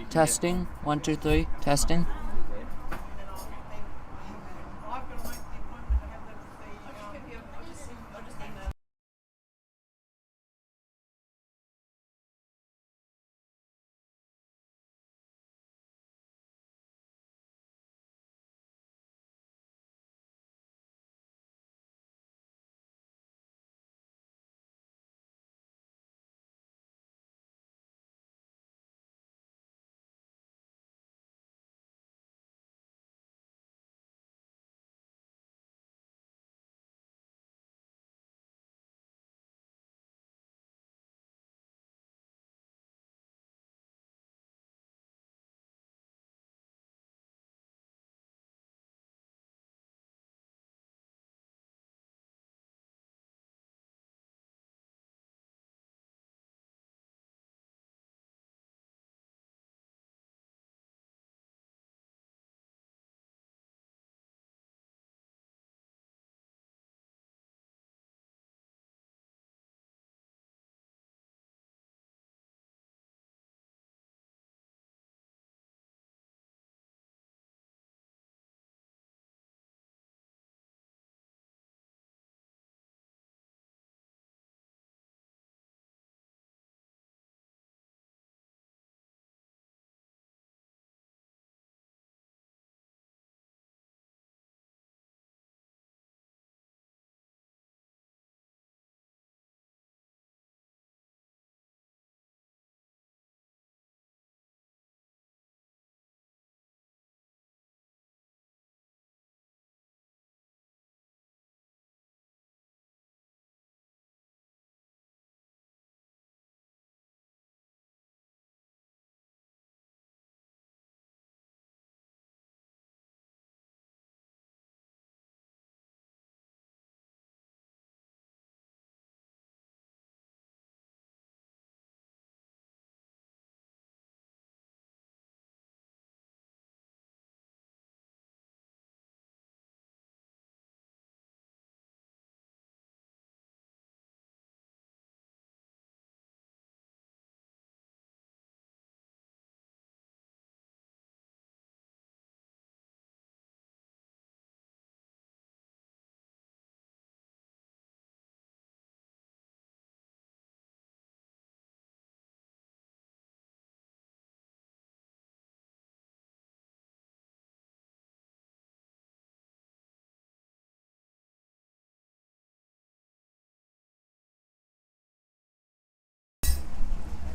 Testing. 1, 2, 3. Testing.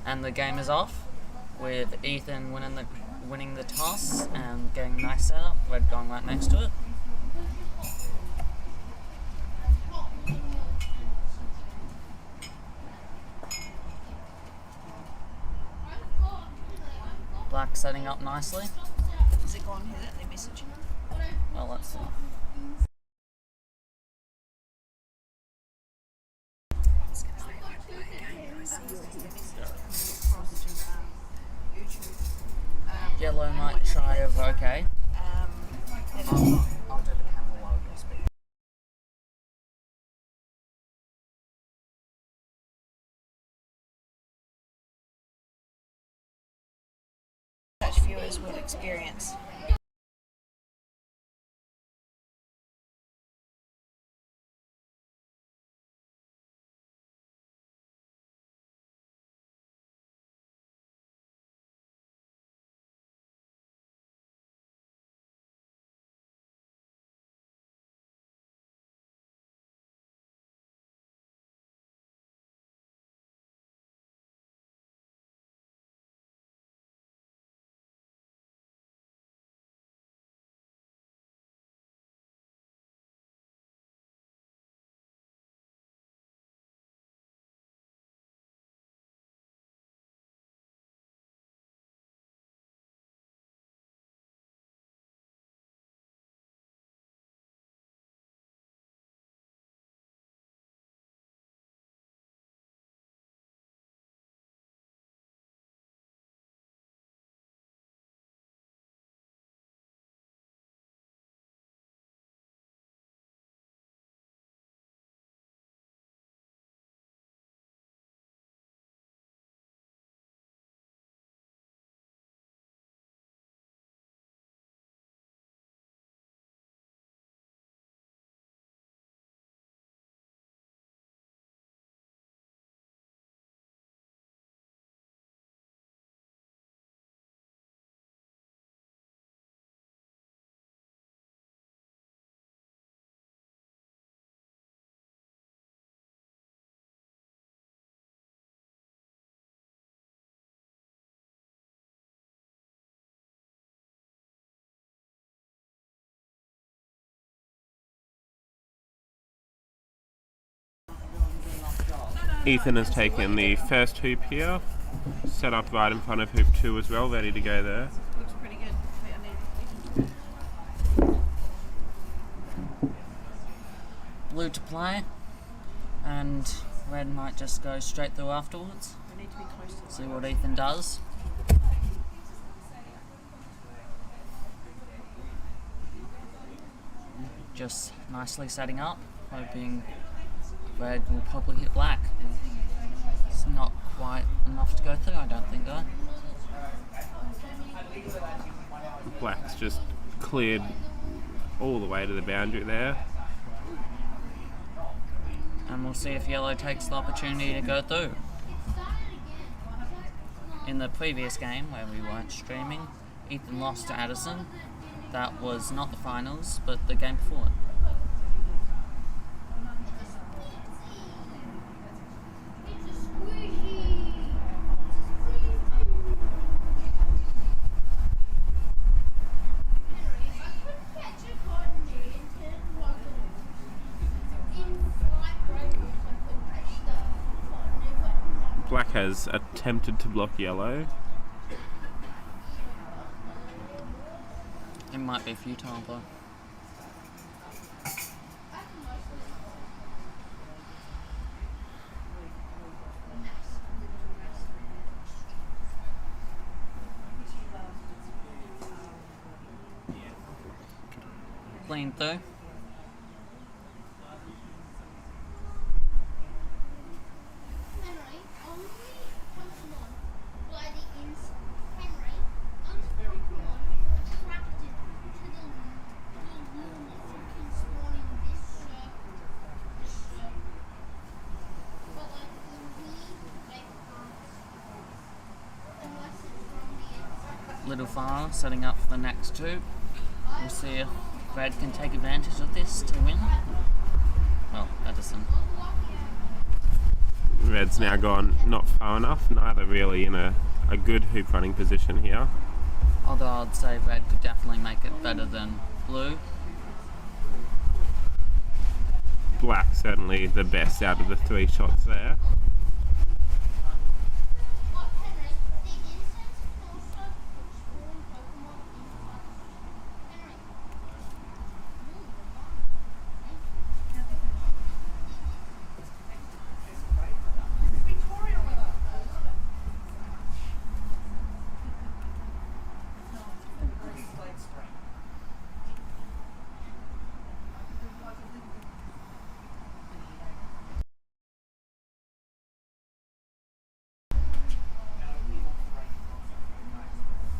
And the game is off, with Ethan winning the toss and getting a nice setup. Red going right next to it. Black setting up nicely. Is it gone here that they're messaging? Well, let's see. Yellow might try over, okay. I'll do the camera while you're speaking. Such viewers would experience. Ethan has taken the first hoop here, set up right in front of hoop 2 as well, ready to go there. Looks pretty good. Wait, Blue to play, and red might just go straight through afterwards. we need to be close to the See what Ethan does. Just nicely setting up, hoping red will probably hit black. It's not quite enough to go through, I don't think, though. Black's just cleared all the way to the boundary there. And we'll see if yellow takes the opportunity to go through. In the previous game, where we weren't streaming, Ethan lost to Addison. That was not the finals, but the game before it. Black has attempted to block yellow. It might be futile, though. Clean through. Little far, setting up for the next two. We'll see if red can take advantage of this to win. Well, Addison. Red's now gone not far enough, neither really in a good hoop running position here. Although I'd say red could definitely make it better than blue. Black certainly the best out of the 3 shots there.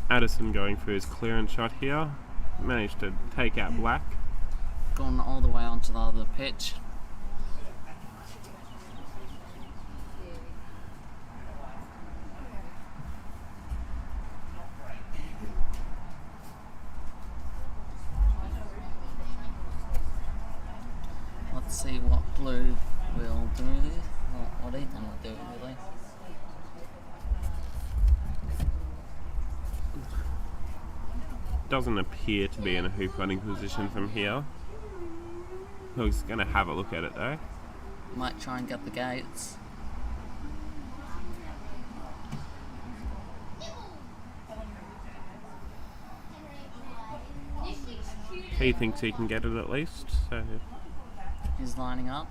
Addison going for his clearance shot here. Managed to take out black. Gone all the way onto the other pitch. Let's see what blue will do, or what Ethan will do, really. Doesn't appear to be in a hoop running position from here. He's going to have a look at it though. Might try and get the gates. He thinks he can get it at least, so He's lining up.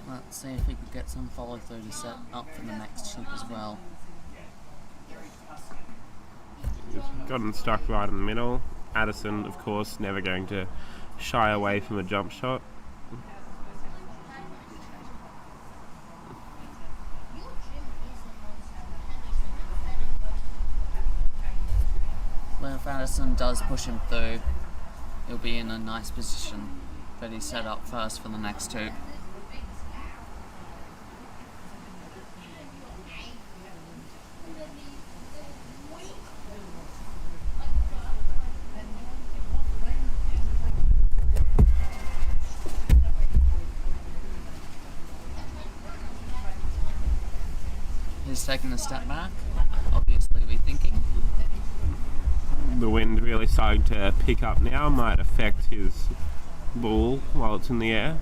Let's see if he could get some follow through to set up for the next chip as well. he's gotten stuck right in the middle. Addison, of course, never going to shy away from a jump shot. Well, if Addison does push him through, he'll be in a nice position, but he's set up first for the next two. His He's taking a step back, obviously rethinking. The wind really starting to pick up now, might affect his ball while it's in the air.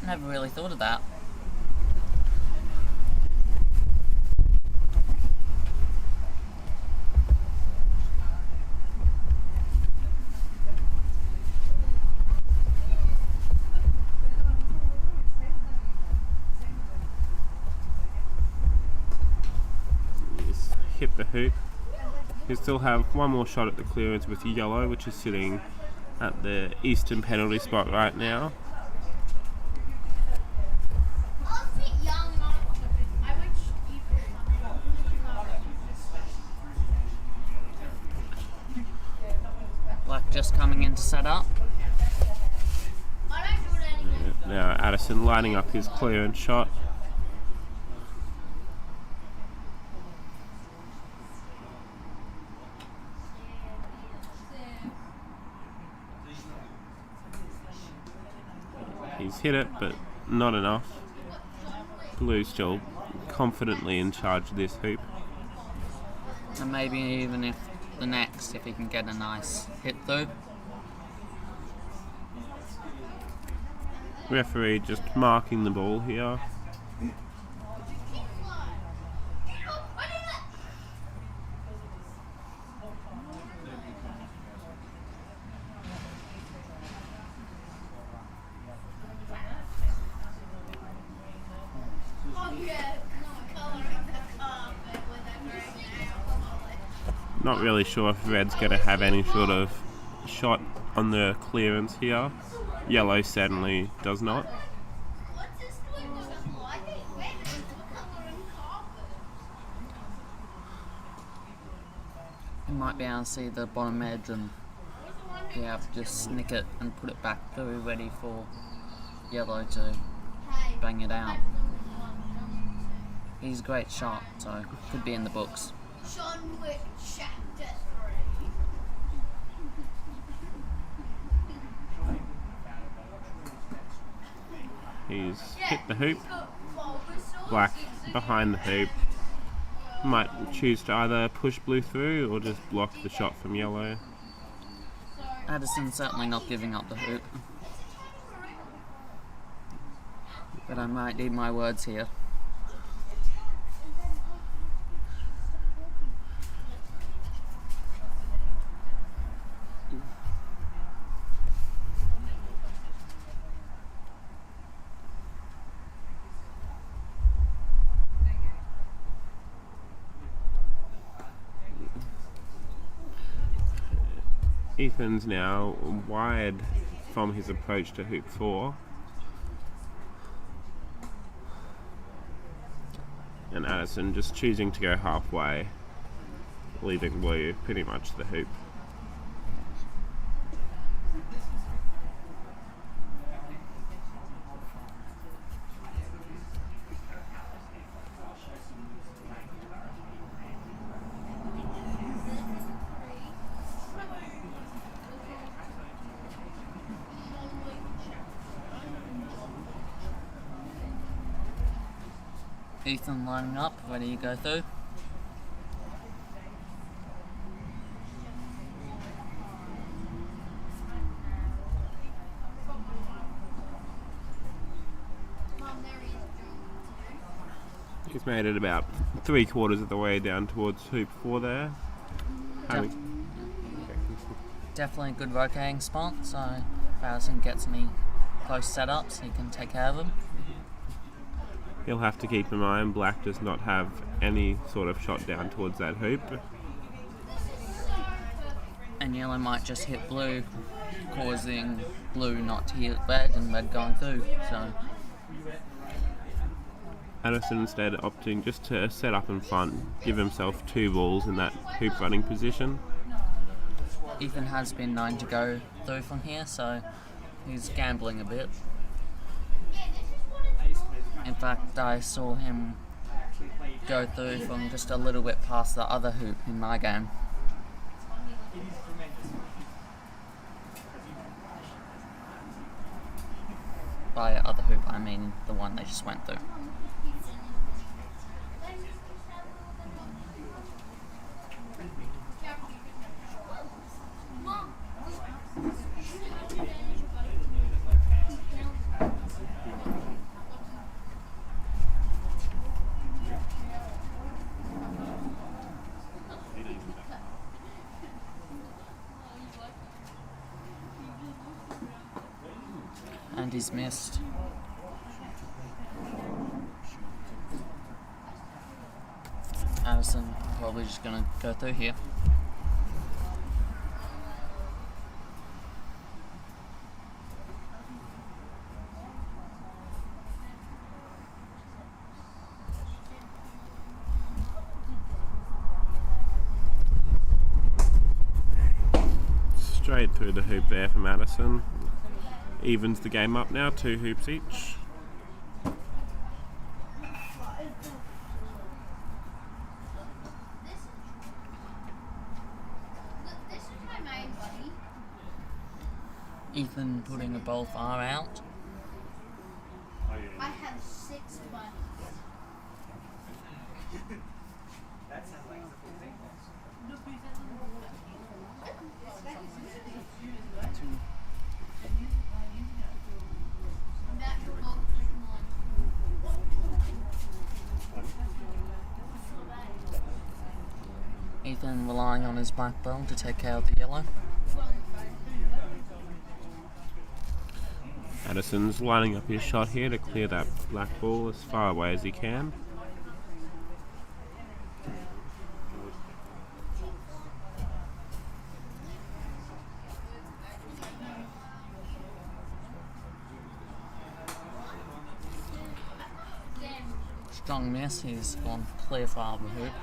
Never really thought of that. Just hit the hoop. You still have one more shot at the clearance with yellow, which is sitting at the eastern penalty spot right now. Black just coming in to set up. Now Addison lining up his clearance shot. He's hit it, but not enough. Blue still confidently in charge of this hoop. And maybe even if he can get a nice hit through. Referee just marking the ball here. Not really sure if red's going to have any sort of shot on the clearance here. Yellow certainly does not. You might be able to see the bottom edge and be able to just snick it and put it back through, ready for yellow to bang it out. He's a great shot, so could be in the books. He's hit the hoop. Black behind the hoop. Might choose to either push blue through or just block the shot from yellow. Addison certainly not giving up the hoop. But I might need my words here. Ethan's now wide from his approach to hoop 4. And Addison just choosing to go halfway, leaving blue pretty much the hoop. Ethan lining up, ready to go through. He's made it about 3/4 of the way down towards hoop 4 there. Definitely a good rotating spot, so if Addison gets any close setups, he can take care of them. He'll have to keep in mind black does not have any sort of shot down towards that hoop. And yellow might just hit blue, causing blue not to hit red and red going through. So Addison instead opting just to set up in front, give himself 2 balls in that hoop running position. Ethan has been known to go through from here, so he's gambling a bit. In fact, I saw him go through from just a little bit past the other hoop in my game. by other hoop, I mean the one they just went through. And he's missed. Addison probably just gonna go through here. Straight through the hoop there from Addison. Evens the game up now, 2 hoops each. Ethan putting a bowl far out. I have 6 buttons. That sounds like something big. Ethan relying on his black ball to take care of the yellow. Addison's lining up his shot here to clear that black ball as far away as he can. Strong miss, he's gone clear far of the hoop.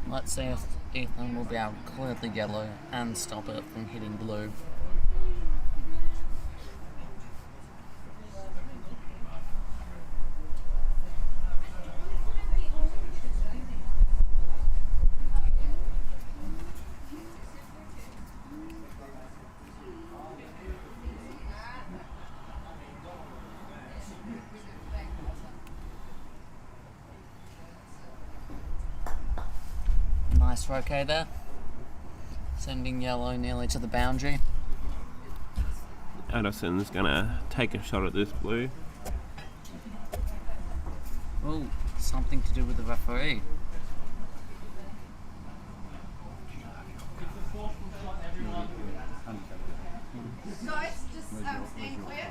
Let's see if Ethan will be able to clear the yellow and stop it from hitting blue. Nice okay there. Sending yellow nearly to the boundary. Addison's gonna take a shot at this blue. Oh, something to do with the referee. Guys, just staying clear.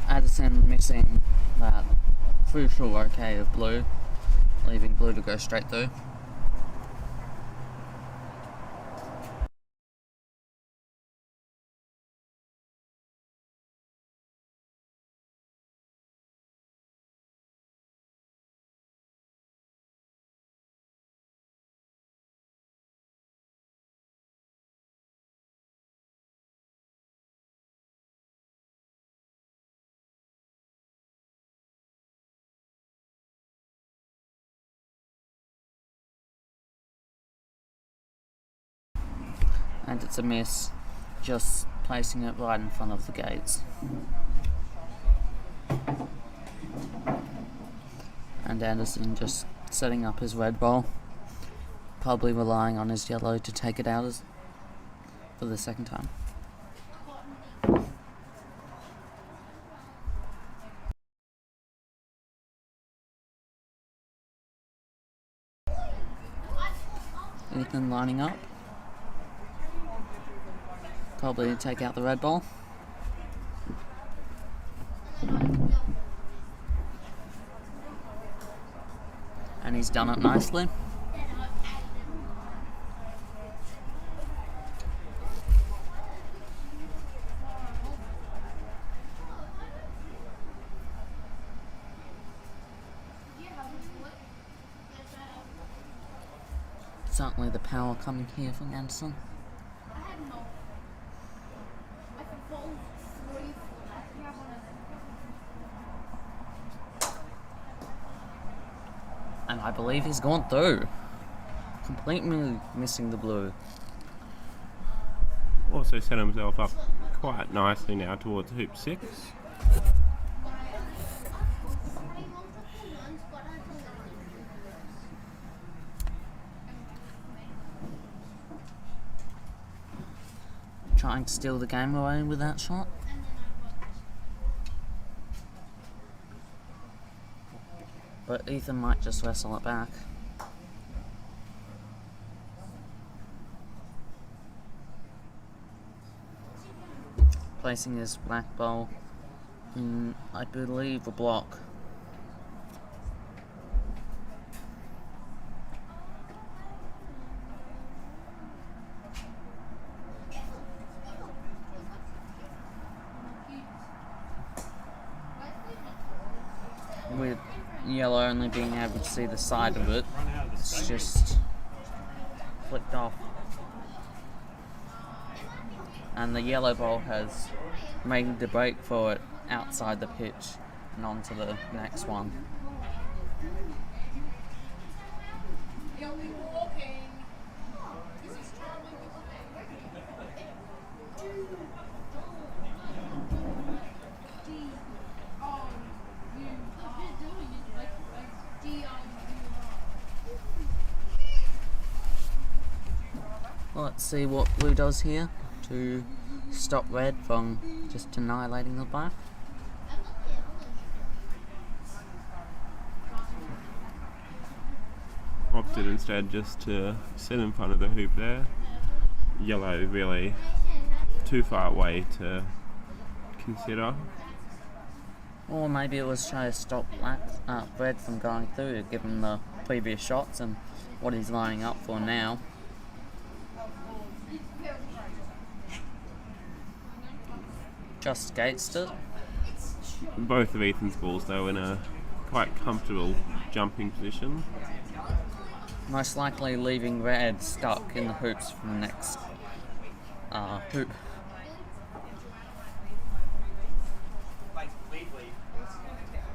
Addison missing that crucial okay of blue, leaving blue to go straight through. And it's a miss, just placing it right in front of the gates. And Addison just setting up his red ball, probably relying on his yellow to take it out for the second time. Ethan lining up. Probably take out the red ball. And he's done it nicely. Certainly the power coming here from Addison. And I believe he's gone through. Completely missing the blue. Also set himself up quite nicely now towards hoop 6. Trying to steal the game away with that shot. But Ethan might just wrestle it back. Placing his black ball in, I believe, a block. With yellow only being able to see the side of it, it's just flicked off. And the yellow ball has made the break for it outside the pitch and onto the next one. Let's see what blue does here to stop red from just annihilating the black. Opted instead just to sit in front of the hoop there. Yellow really too far away to consider. Or maybe it was trying to stop red from going through, given the previous shots and what he's lining up for now. Just skates it. Both of Ethan's balls though in a quite comfortable jumping position. Most likely leaving red stuck in the hoops from the next hoop.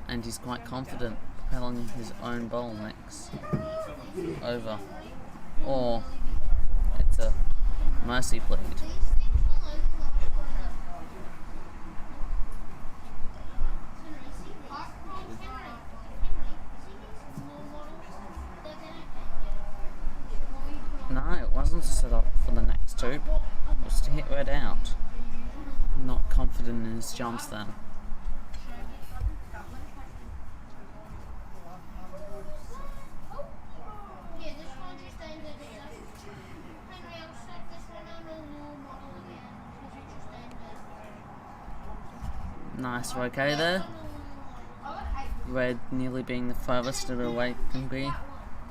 And he's quite confident propelling his own ball next over. Or it's a mercy plead. No, it wasn't set up for the next hoop. It was to hit red out. Not confident in his jumps then. Nice okay there. Red nearly being the furthest it away can be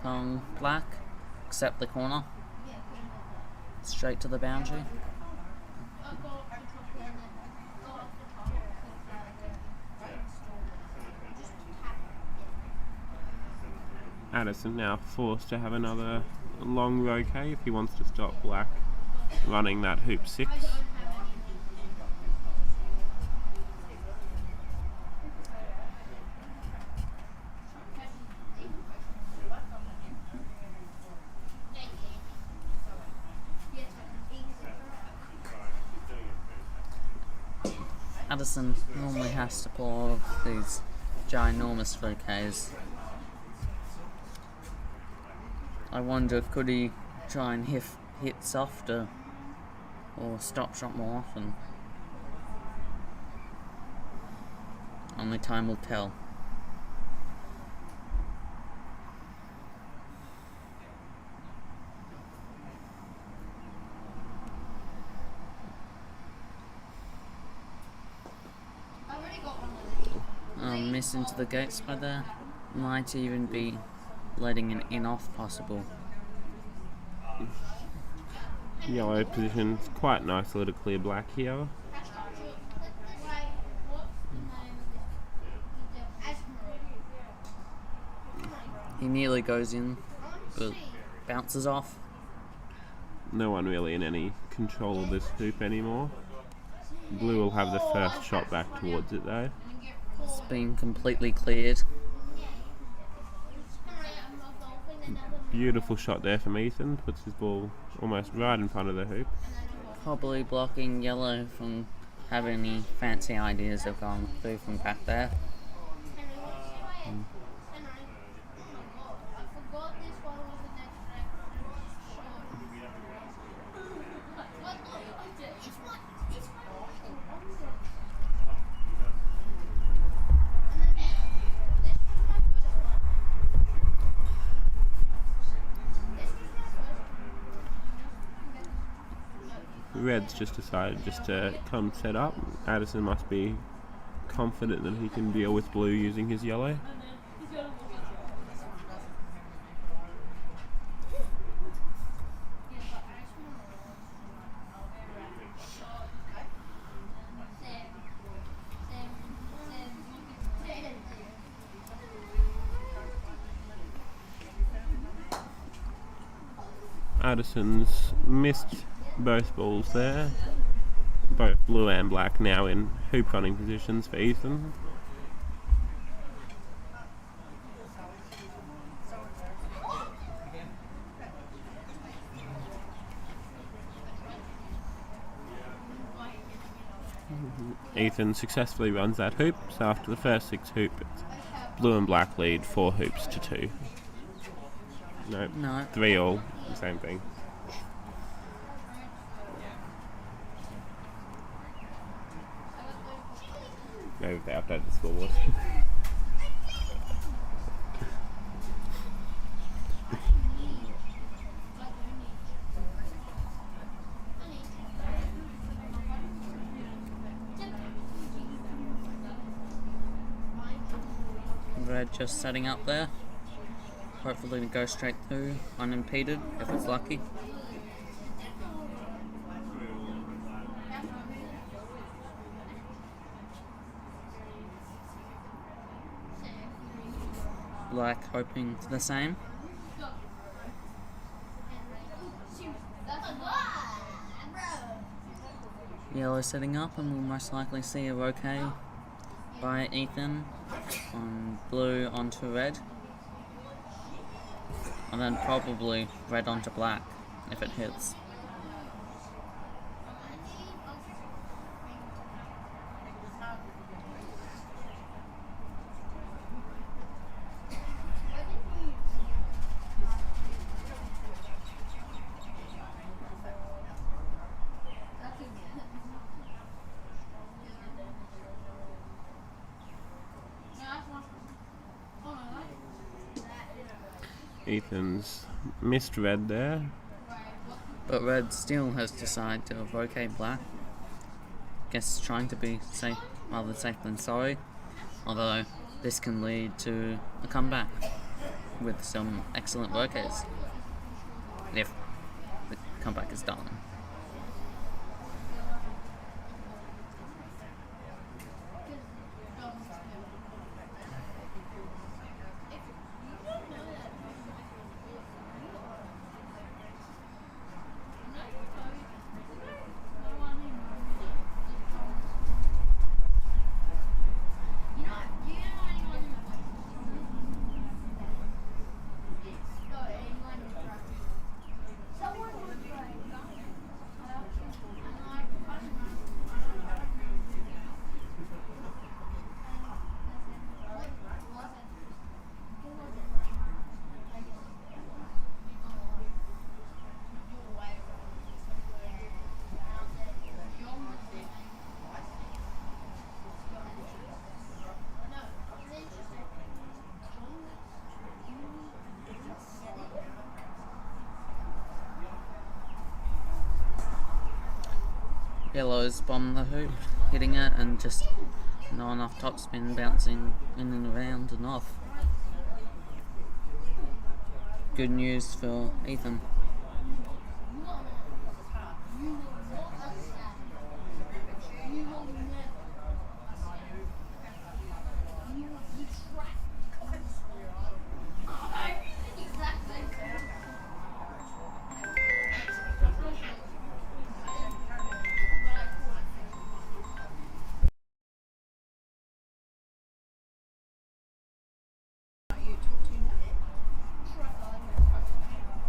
from black, except the corner. Straight to the boundary. Addison now forced to have another long roquet if he wants to stop black running that hoop 6. Addison normally has to pull all of these ginormous roquets. I wonder, could he try and hit softer or stop shot more often? Only time will tell. Miss into the gates by there. Might even be letting an in-off possible. Yellow positions quite nicely to clear black here. He nearly goes in, but bounces off. No one really in any control of this hoop anymore. Blue will have the first shot back towards it though. It's been completely cleared. Beautiful shot there from Ethan. Puts his ball almost right in front of the hoop. Probably blocking yellow from having any fancy ideas of going through from back there. Red's just decided just to come set up. Addison must be confident that he can deal with blue using his yellow. Addison's missed both balls there. Both blue and black now in hoop running positions for Ethan. Ethan successfully runs that hoop, so after the first 6 hoops, blue and black lead 4 hoops to 2. Nope. No. 3 all, same thing. Maybe they updated the scoreboard. Red just setting up there. Hopefully to go straight through unimpeded if it's lucky. Black hoping for the same. Yellow setting up, and we'll most likely see a roquet by Ethan on blue onto red, and then probably red onto black if it hits. Ethan's missed red there. But red still has decided to roquet black. Guess trying to be safe, rather safe than sorry. Although this can lead to a comeback with some excellent roquets if the comeback is done. Yellow's bombed the hoop, hitting it and just not enough topspin, bouncing in and around and off. good news for Ethan.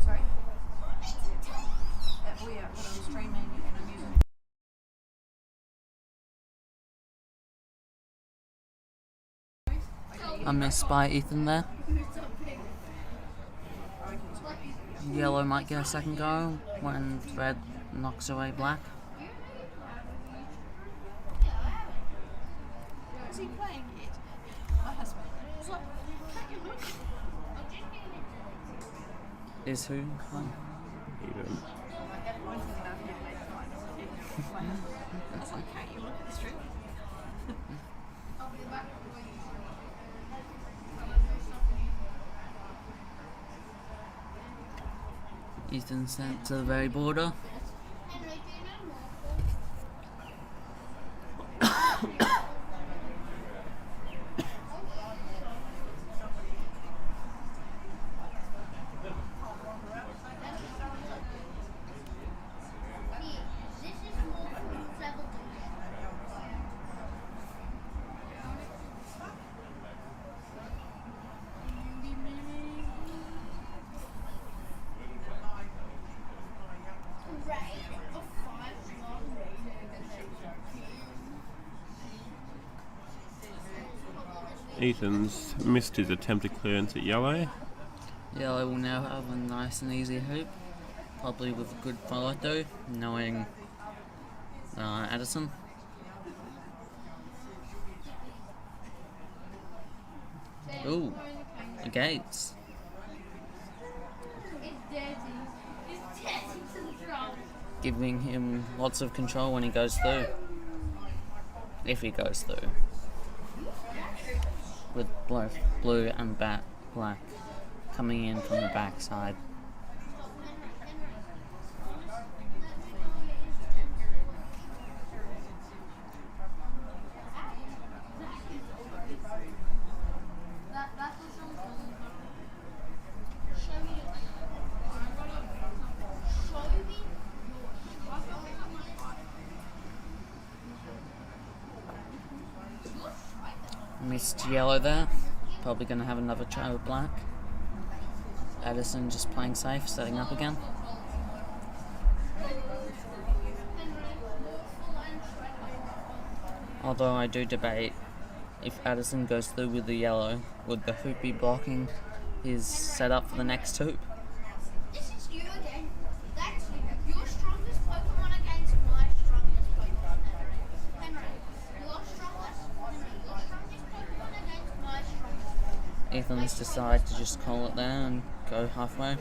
Sorry? Oh yeah, but I'm streaming and I'm using. A miss by Ethan there. Yellow might get a second go when red knocks away black. Is he playing it? My husband. It's like, can't you look? Is who? Oh. Even. It's like, can't you look at the street? Ethan sent to the very border. Ethan's missed his attempted clearance at yellow. Yellow will now have a nice and easy hoop, probably with a good follow through, knowing Addison. Ooh, the gates. Giving him lots of control when he goes through. If he goes through. With both blue and black coming in from the backside. Missed yellow there. Probably going to have another try with black. Addison just playing safe, setting up again. Although I do debate if Addison goes through with the yellow, would the hoop be blocking his setup for the next hoop? This is you again. That's you. Your strongest Pokemon against my strongest Pokemon, Henry. Your strongest Pokemon against my strongest. Ethan's decided to just call it there and go halfway.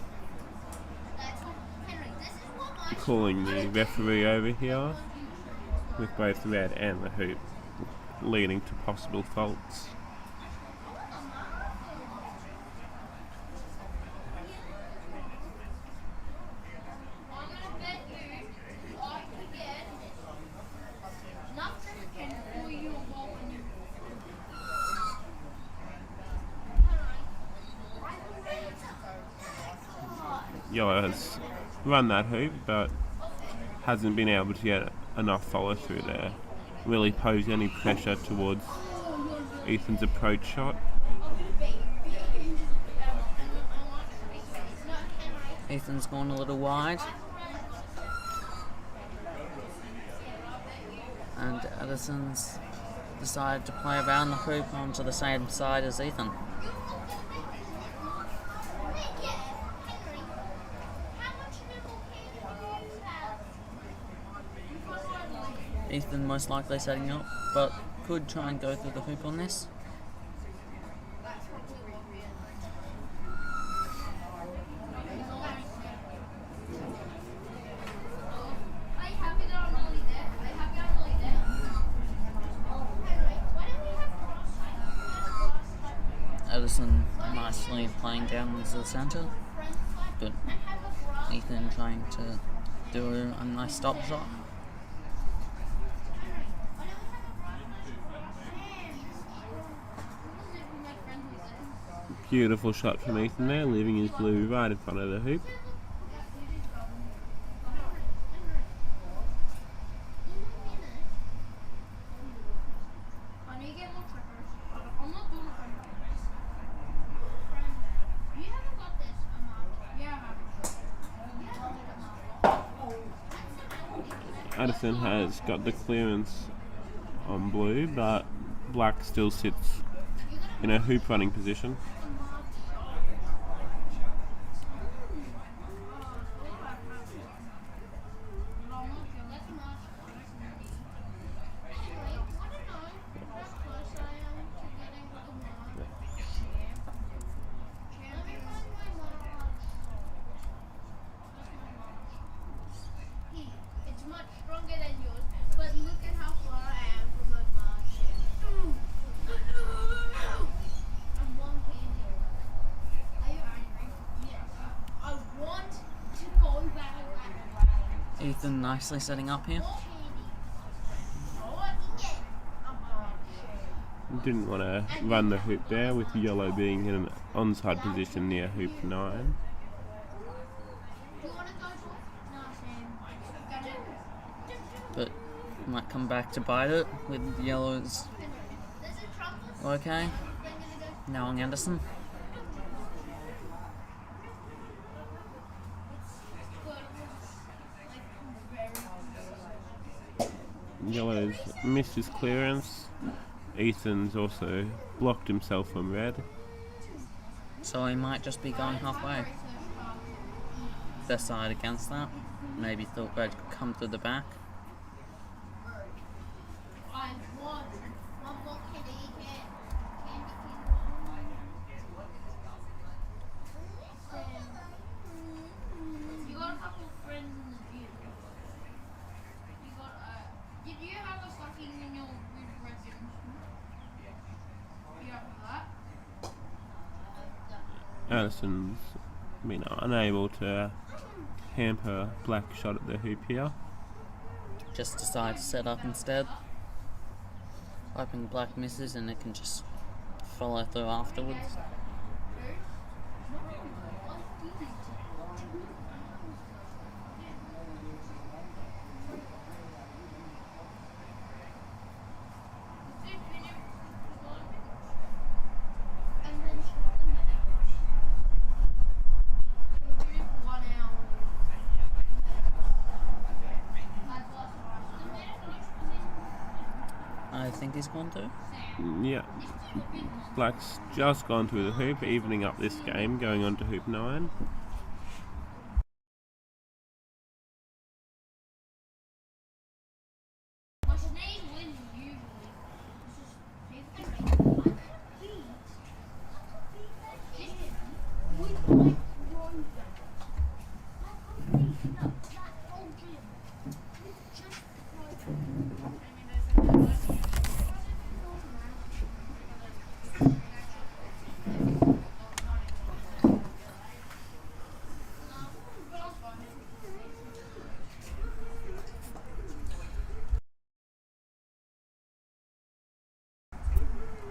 Henry, this is what my Calling the referee over here with both the red and the hoop, leading to possible faults. I'm gonna bet you I could get nothing for you a ball when you. Yellow has run that hoop, but hasn't been able to get enough follow through there. Really pose any pressure towards Ethan's approach shot. Ethan's gone a little wide. And Addison's decided to play around the hoop onto the same side as Ethan. Ethan most likely setting up, but could try and go through the hoop on this. Addison nicely playing down into the centre. Ethan trying to do a nice stop shot. Beautiful shot from Ethan there, leaving his blue right in front of the hoop. Addison has got the clearance on blue, but black still sits in a hoop running position. It's much stronger than yours, but look at how far I am from my Martian. I'm one candy. Are you angry? Yes. I want to go back. Ethan nicely setting up here. More candy. Oh, I can get a Martian. Didn't want to run the hoop there, with yellow being in an onside position near hoop 9. Do you want to go to it? No, Sam. But might come back to bite it with yellows. There's a trumpet. Okay, now on Addison. Yellow's missed his clearance. Ethan's also blocked himself from red. So he might just be going halfway. Best side against that. Maybe thought red could come through the back. I want one more candy cane. You got a couple of friends in the gym. You got did you have a stocking in your room dressing? You have that? Addison's been unable to hamper black shot at the hoop here. Just decide to set up instead. Hoping black misses and it can just follow through afterwards. I think he's gone to. Yeah. Black's just gone through the hoop, evening up this game, going on to hoop 9.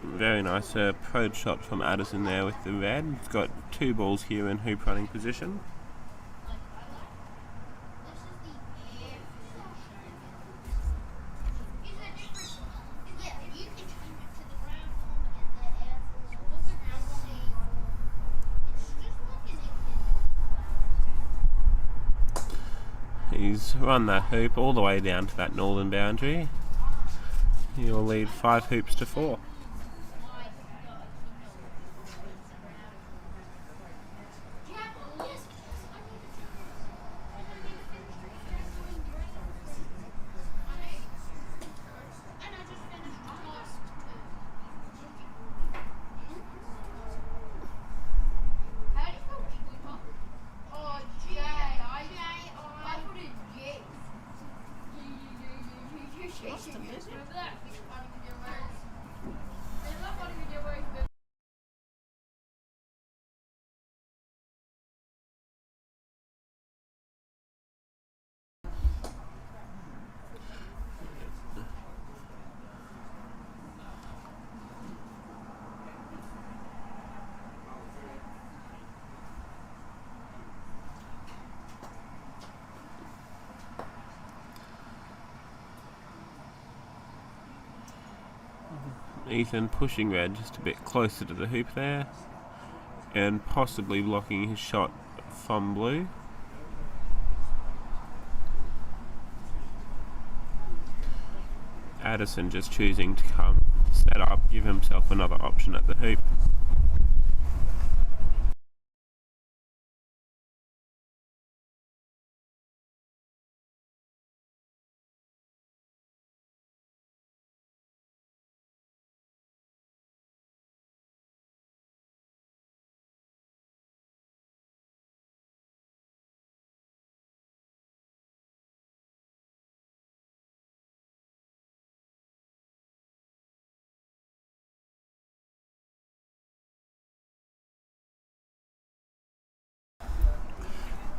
Very nice approach shot from Addison there with the red. He's got 2 balls here in hoop running position. He's run that hoop all the way down to that northern boundary. He'll lead 5 hoops to 4. Ethan pushing red just a bit closer to the hoop there, and possibly blocking his shot from blue. Addison just choosing to come set up, give himself another option at the hoop.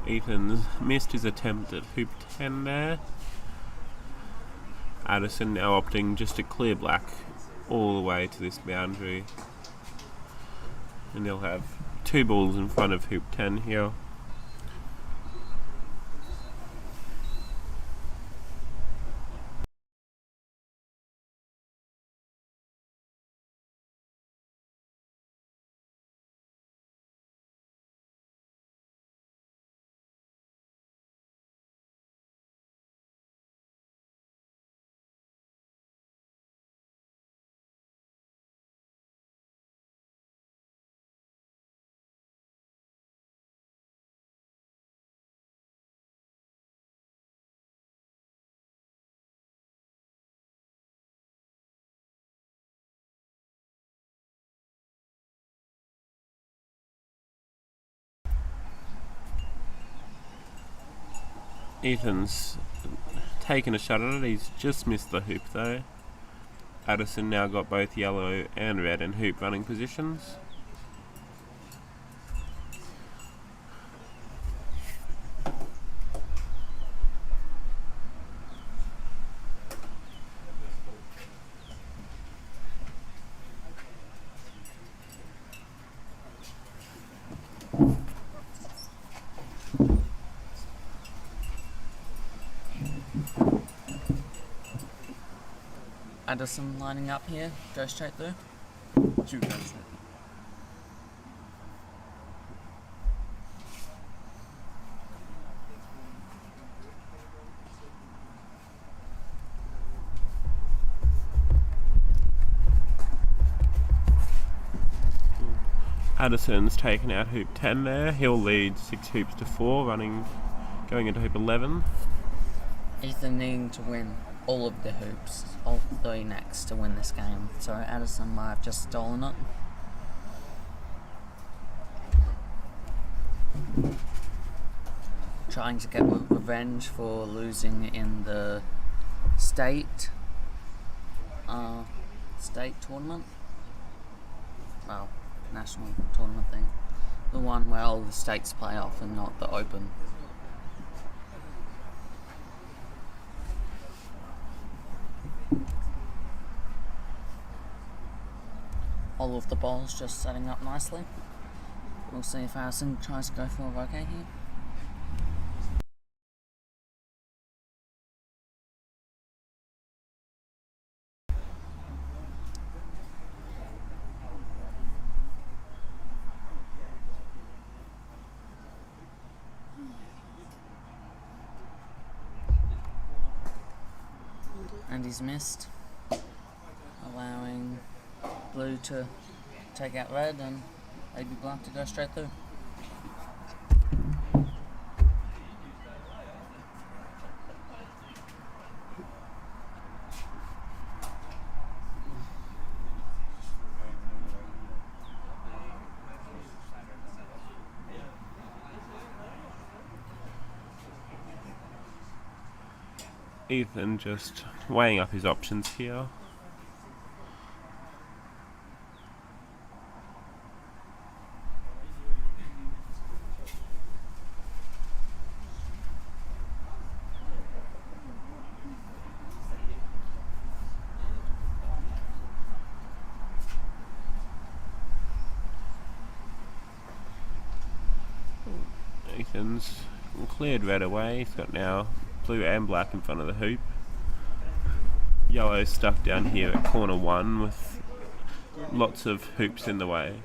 Ethan's missed his attempt at hoop 10 there. Addison now opting just to clear black all the way to this boundary. And he'll have 2 balls in front of hoop 10 here. Ethan's taken a shot at it, he's just missed the hoop though. Addison now got both yellow and red in hoop running positions. Addison lining up here, go straight through. Two guys right. Addison's taken out hoop 10 there. He'll lead 6 hoops to 4, going into hoop 11. Ethan needing to win all of the hoops, all 3 next to win this game. So Addison might have just stolen it. Trying to get revenge for losing in the state tournament. Well, national tournament thing. The one where all the states play off and not the open. All of the balls just setting up nicely. We'll see if Addison tries to go for a roquet here. And he's missed, allowing blue to take out red and maybe black to go straight through. Ethan just weighing up his options here. Ethan's cleared red away. He's got now blue and black in front of the hoop. Yellow stuck down here at corner 1 with lots of hoops in the way.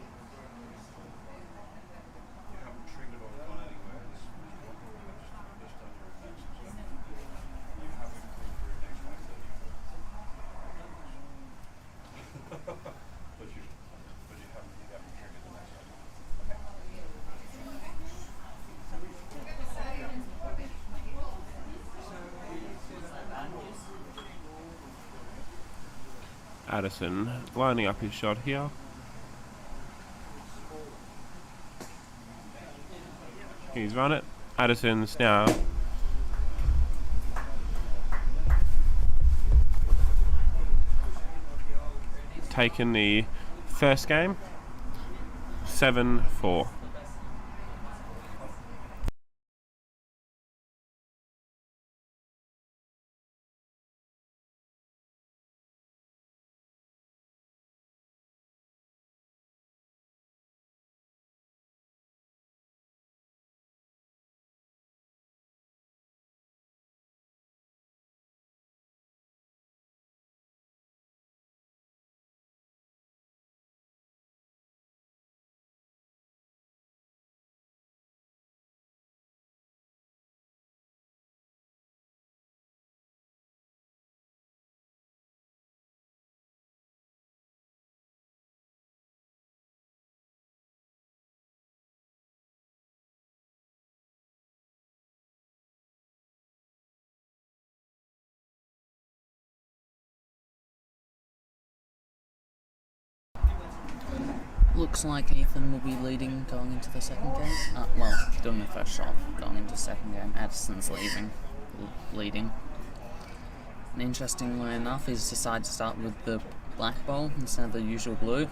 Addison lining up his shot here. He's run it. Addison's now taken the first game 7-4. Looks like Ethan will be leading going into the second game. Well, doing the first shot going into the second game. Addison's leading. And interestingly enough, he's decided to start with the black ball instead of the usual blue.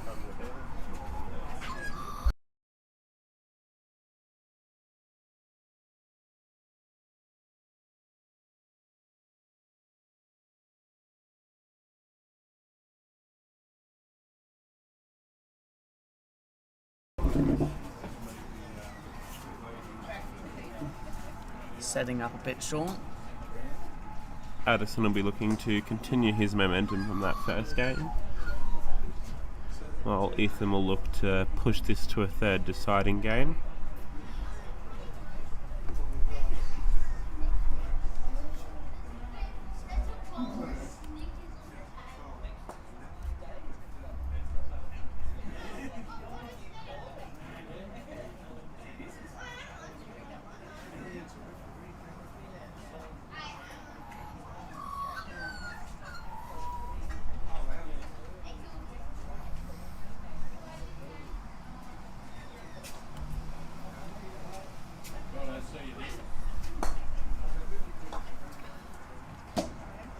Setting up a bit short. Addison will be looking to continue his momentum from that first game, while Ethan will look to push this to a third deciding game.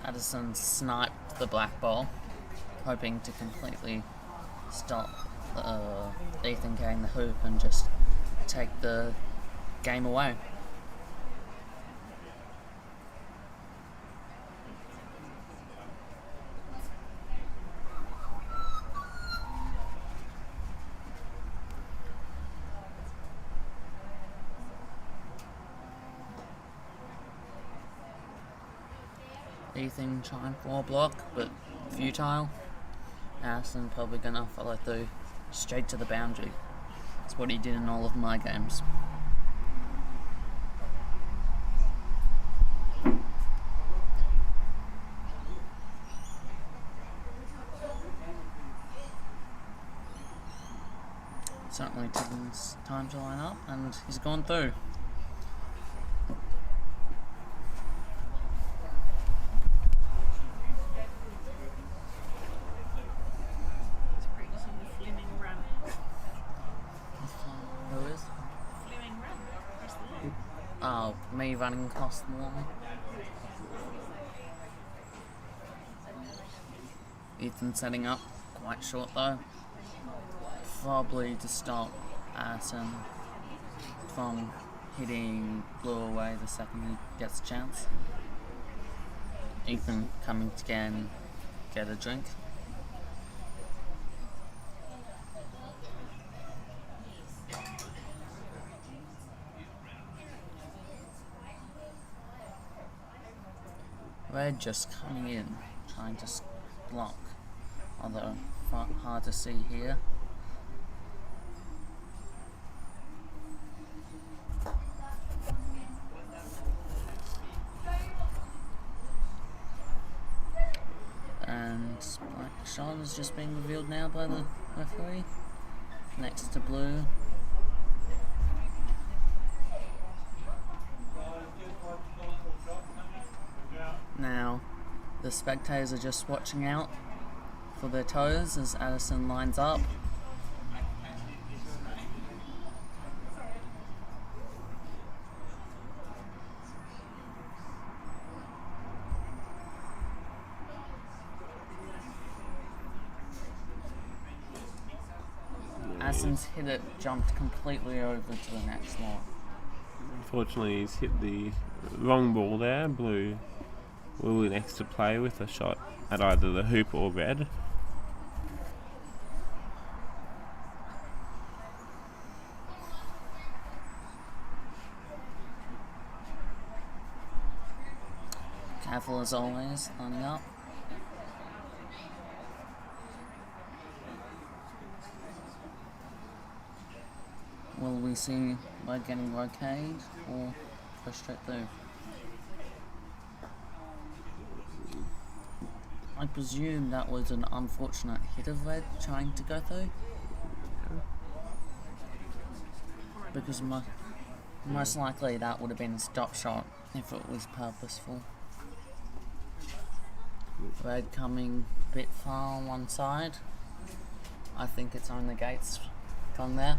Addison sniped the black ball, hoping to completely stop Ethan getting the hoop and just take the game away. Ethan trying for a block, but futile. Addison probably gonna follow through straight to the boundary. That's what he did in all of my games. Certainly taking his time to line up, and he's gone through. Oh, me running across the line. Ethan setting up, quite short though. Probably to stop Addison from hitting blue away the second he gets a chance. Ethan coming to get a drink. Red just coming in, trying to block, although hard to see here. And black shot is just being revealed now by the referee, next to blue. Now, the spectators are just watching out for their toes as Addison lines up. Addison's hit it, jumped completely over to the next slot. Unfortunately, he's hit the wrong ball there. Blue will be next to play with a shot at either the hoop or red. Careful as always, lining up. Will we see red getting rocade or go straight through? I presume that was an unfortunate hit of red trying to go through. Because most likely that would have been a stop shot if it was purposeful. Red coming a bit far on one side. I think it's on the gates from there.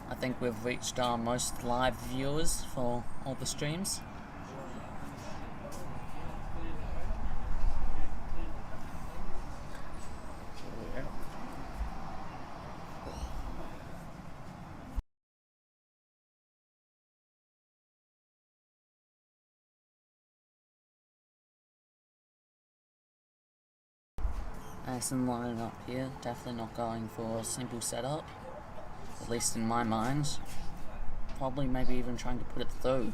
I think we've reached our most live viewers for all the streams. Addison lining up here, definitely not going for a simple setup, at least in my mind. Probably maybe even trying to put it through.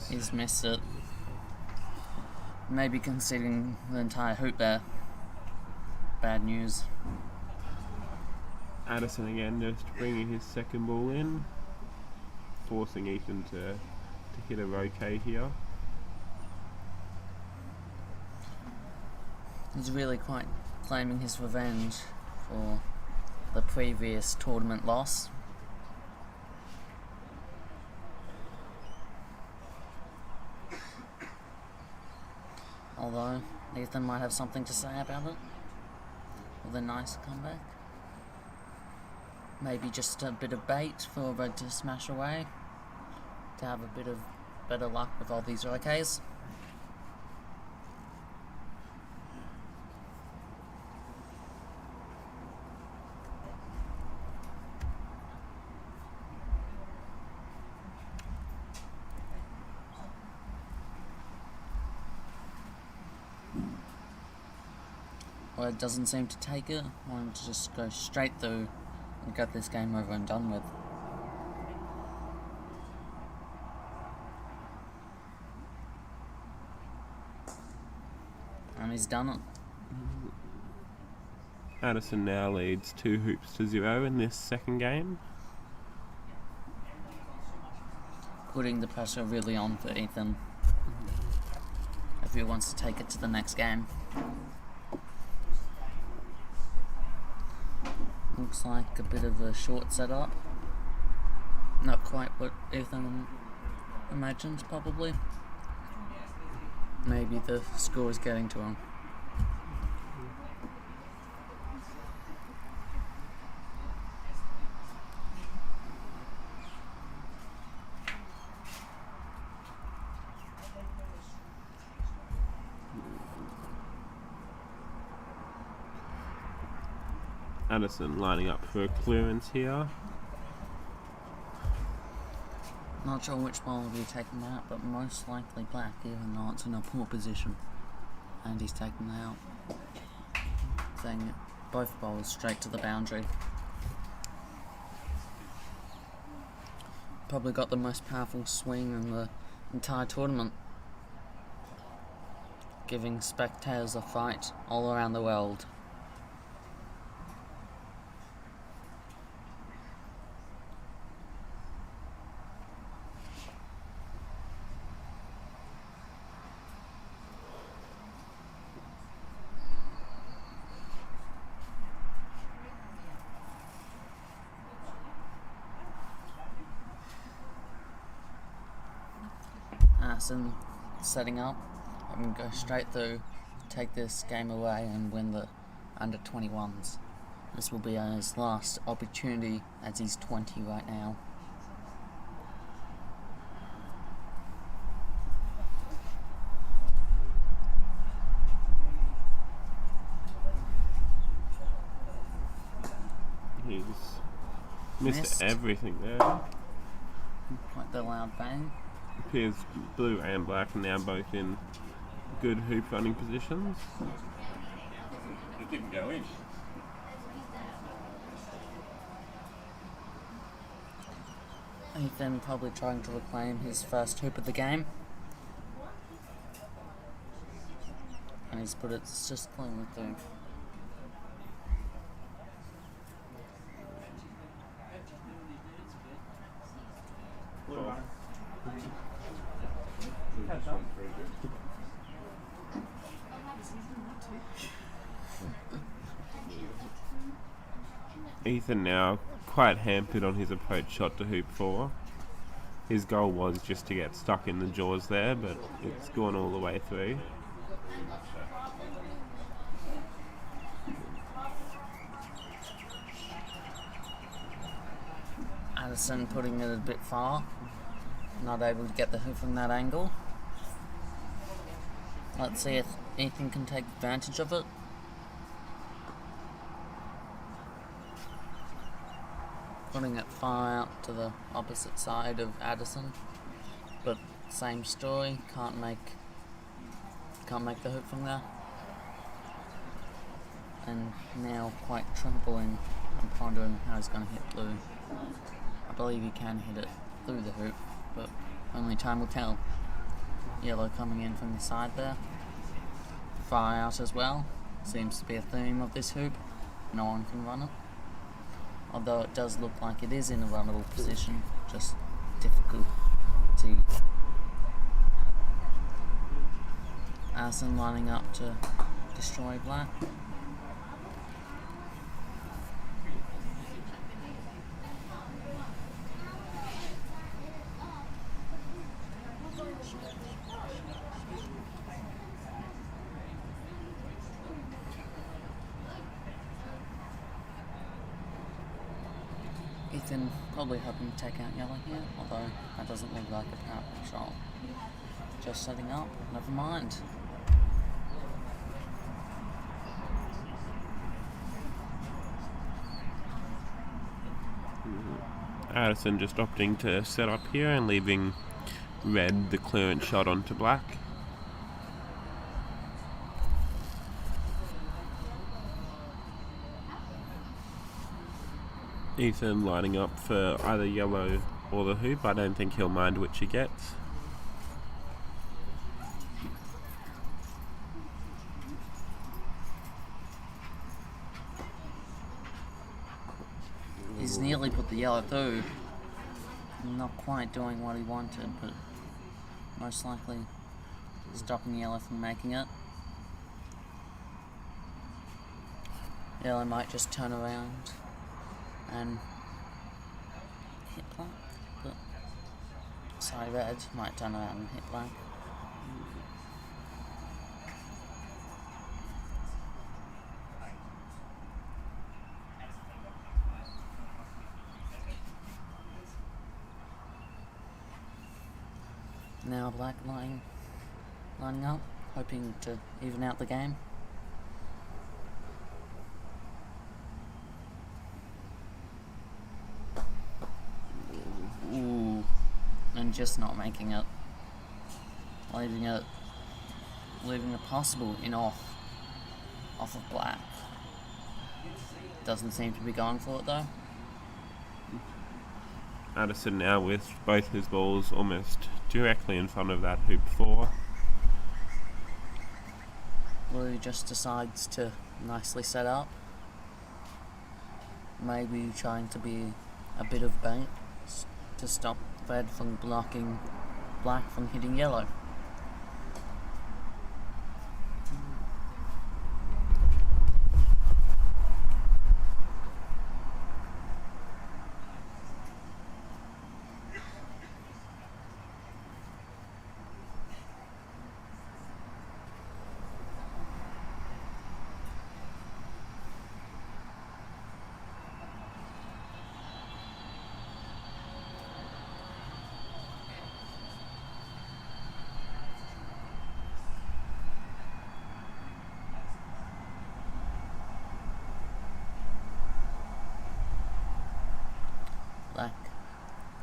He's missed it. Maybe conceding the entire hoop there. Bad news. Addison again just bringing his second ball in, forcing Ethan to hit a rocade here. He's really quite claiming his revenge for the previous tournament loss. Although Ethan might have something to say about it. With a nice comeback. Maybe just a bit of bait for Red to smash away. To have a bit of better luck with all these OKs. Well, it doesn't seem to take it. I want to just go straight through and get this game over and done with. And he's done it. Addison now leads 2-0 in this second game. Putting the pressure really on for Ethan. If he wants to take it to the next game. Looks like a bit of a short setup. Not quite what Ethan imagines, probably. Maybe the score is getting to him. Addison lining up for a clearance here. Not sure which ball will be taken out, but most likely black, even though it's in a poor position. And he's taken it out. Saying both balls straight to the boundary. Probably got the most powerful swing in the entire tournament, giving spectators a fight all around the world. Addison setting up and go straight through, take this game away and win the under 21s. This will be his last opportunity as he's 20 right now. He's missed everything there. Quite the loud bang. Appears blue and black are now both in good hoop running positions. It didn't go in. Ethan probably trying to reclaim his first hoop of the game. And he's put it just cleanly through. Ethan now quite hampered on his approach shot to hoop 4. His goal was just to get stuck in the jaws there, but it's gone all the way through. Addison putting it a bit far, not able to get the hoop from that angle. Let's see if Ethan can take advantage of it. Putting it far out to the opposite side of Addison, but same story, can't make the hoop from there. And now quite trembling and pondering how he's going to hit blue. I believe he can hit it through the hoop, but only time will tell. Yellow coming in from the side there. Far out as well. Seems to be a theme of this hoop. No one can run it. Although it does look like it is in a runnable position, just difficult to. Addison lining up to destroy black. Ethan probably hoping to take out yellow here, although that doesn't look like a power shot. Just setting up, never mind. Addison just opting to set up here and leaving red the clearance shot onto black. Ethan lining up for either yellow or the hoop. I don't think he'll mind which he gets. He's nearly put the yellow through. Not quite doing what he wanted, but most likely stopping yellow from making it. Yellow might just turn around and hit black, but sorry, red might turn around and hit black. Now black lining up, hoping to even out the game. just not making it. Leaving it possible in off of black. Doesn't seem to be going for it though. Addison now with both his balls almost directly in front of that hoop 4. Blue just decides to nicely set up. Maybe trying to be a bit of bait to stop red from blocking black from hitting yellow. Black,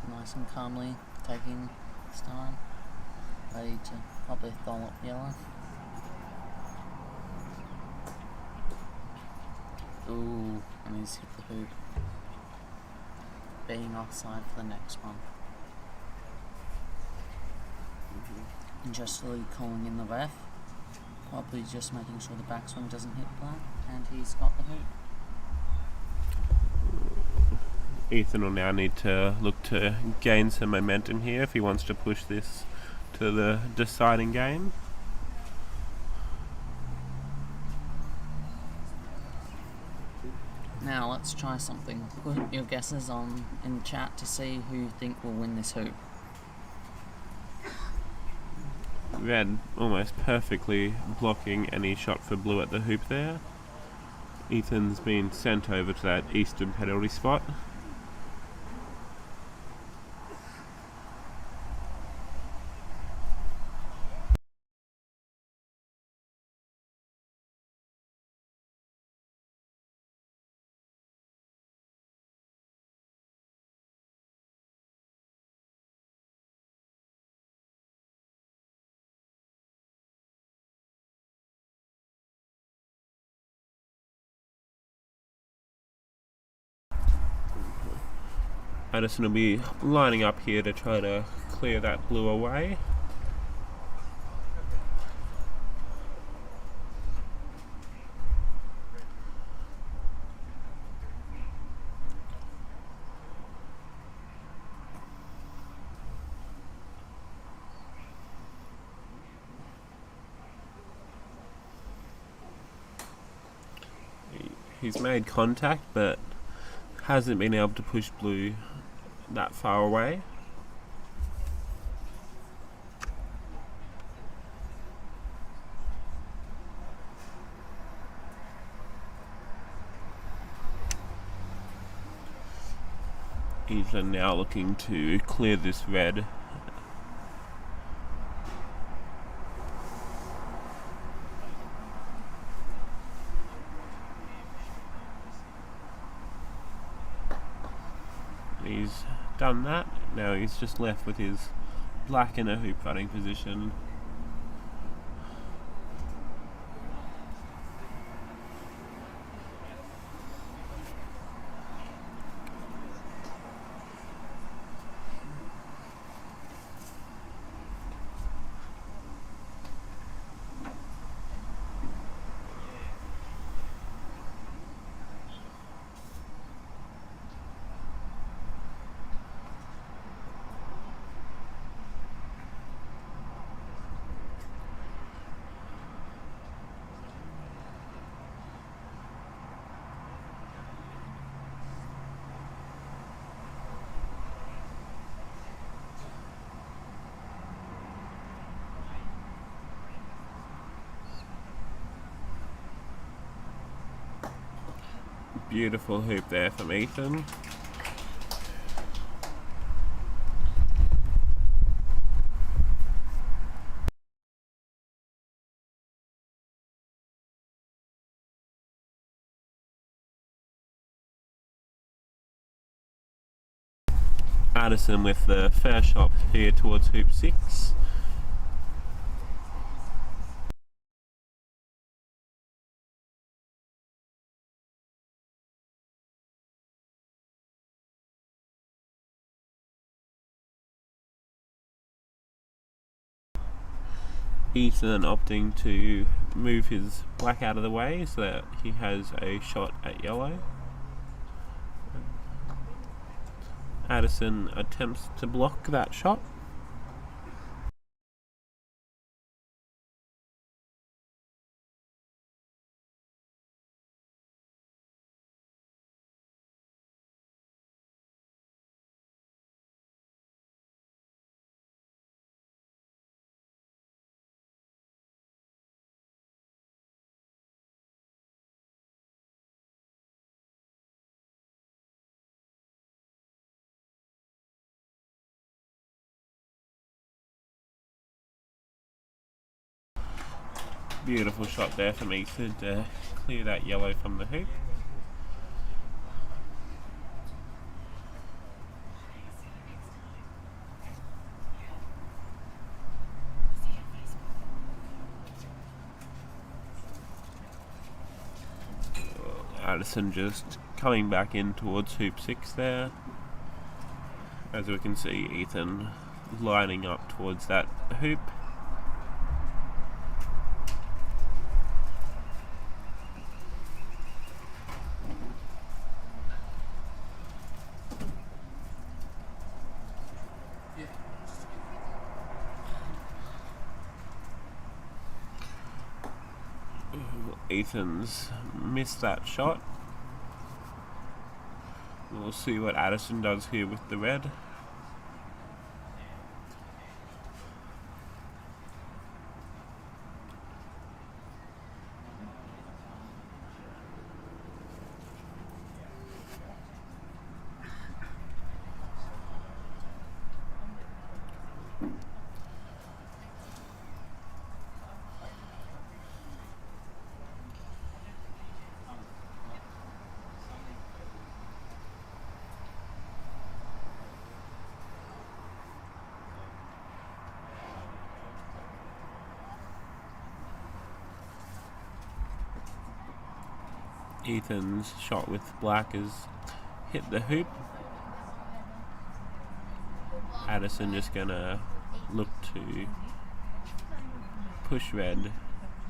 nice and calmly taking his time, ready to probably throw up yellow. Ooh, and he's hit the hoop. Being offside for the next one. And just really calling in the ref. Probably just making sure the backswing doesn't hit black, and he's got the hoop. Ethan will now need to look to gain some momentum here if he wants to push this to the deciding game. Now let's try something. Put your guesses on in the chat to see who you think will win this hoop. Red almost perfectly blocking any shot for blue at the hoop there. Ethan's been sent over to that eastern penalty spot. Addison will be lining up here to try to clear that blue away. He's made contact, but hasn't been able to push blue that far away. Ethan now looking to clear this red. He's done that. Now he's just left with his black in a hoop running position. Beautiful hoop there from Ethan. Addison with the first shot here towards hoop 6. Ethan opting to move his black out of the way so that he has a shot at yellow. Addison attempts to block that shot. Beautiful shot there from Ethan to clear that yellow from the hoop. Addison just coming back in towards hoop 6 there. As we can see, Ethan lining up towards that hoop. Ethan's missed that shot. We'll see what Addison does here with the red. Ethan's shot with black has hit the hoop. Addison just gonna look to push red,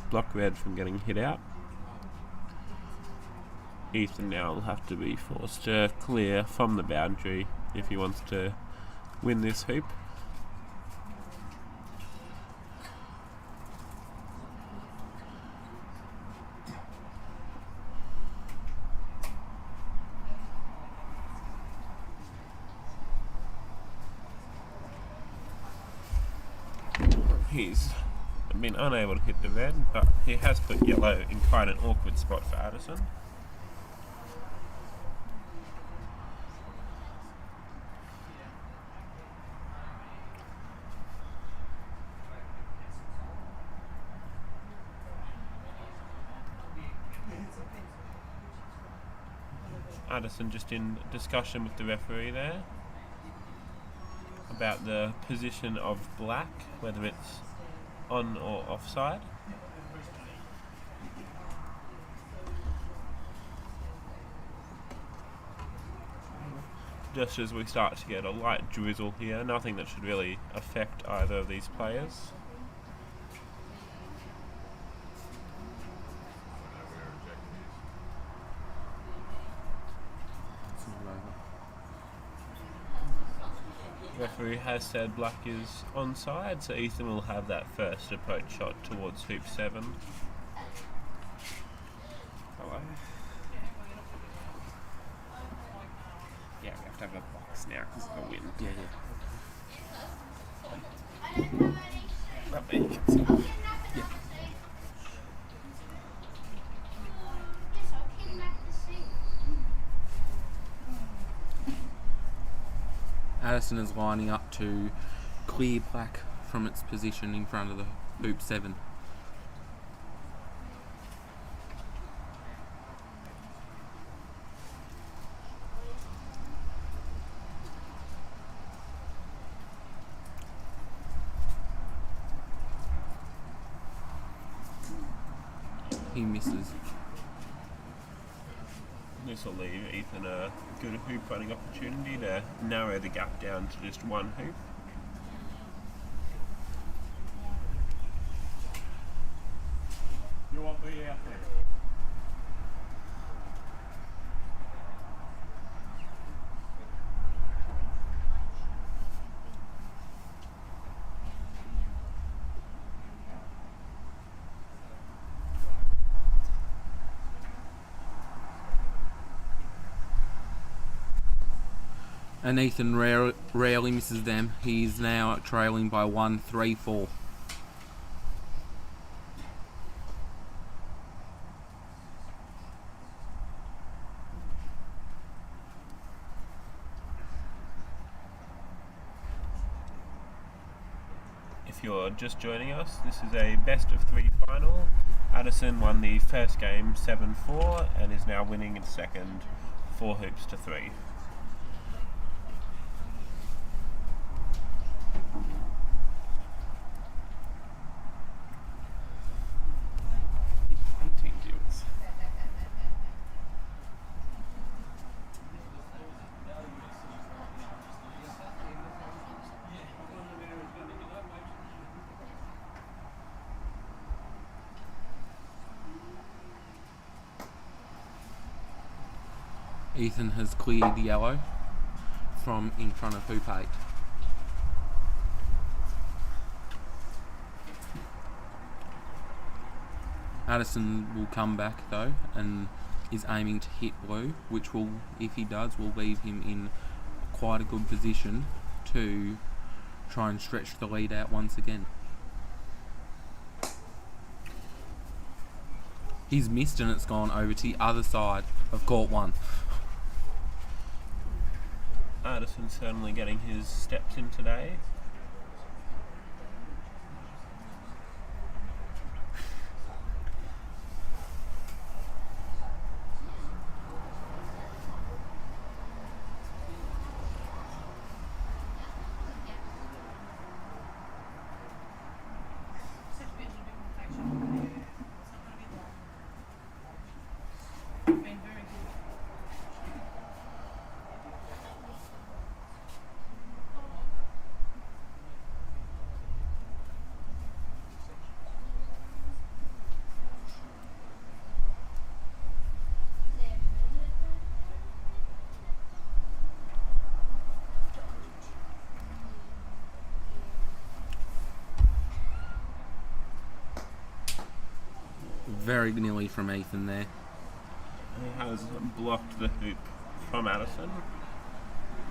block red from getting hit out. Ethan now will have to be forced to clear from the boundary if he wants to win this hoop. He's been unable to hit the red, but he has put yellow in quite an awkward spot for Addison. Addison just in discussion with the referee there about the position of black, whether it's on or offside. Just as we start to get a light drizzle here, nothing that should really affect either of these players. Referee has said black is onside, so Ethan will have that first approach shot towards hoop 7. Hello. Yeah, we have to have a box now because of the wind. Yeah. Lovely, you can see. Yes, I'll kidnap the sea. Addison is lining up to clear black from its position in front of the hoop 7. He misses. This will leave Ethan a good hoop running opportunity to narrow the gap down to just one hoop. You want me out there? And Ethan rarely misses them. He's now trailing by 1, 3, 4. If you're just joining us, this is a best of 3 final. Addison won the first game 7-4 and is now winning its second 4 hoops to 3. Hunting deals. Ethan has cleared yellow from in front of hoop 8. Addison will come back though and is aiming to hit blue, which will, if he does, will leave him in quite a good position to try and stretch the lead out once again. He's missed and it's gone over to the other side of court 1. Addison certainly getting his steps in today. Very nearly from Ethan there. He has blocked the hoop from Addison,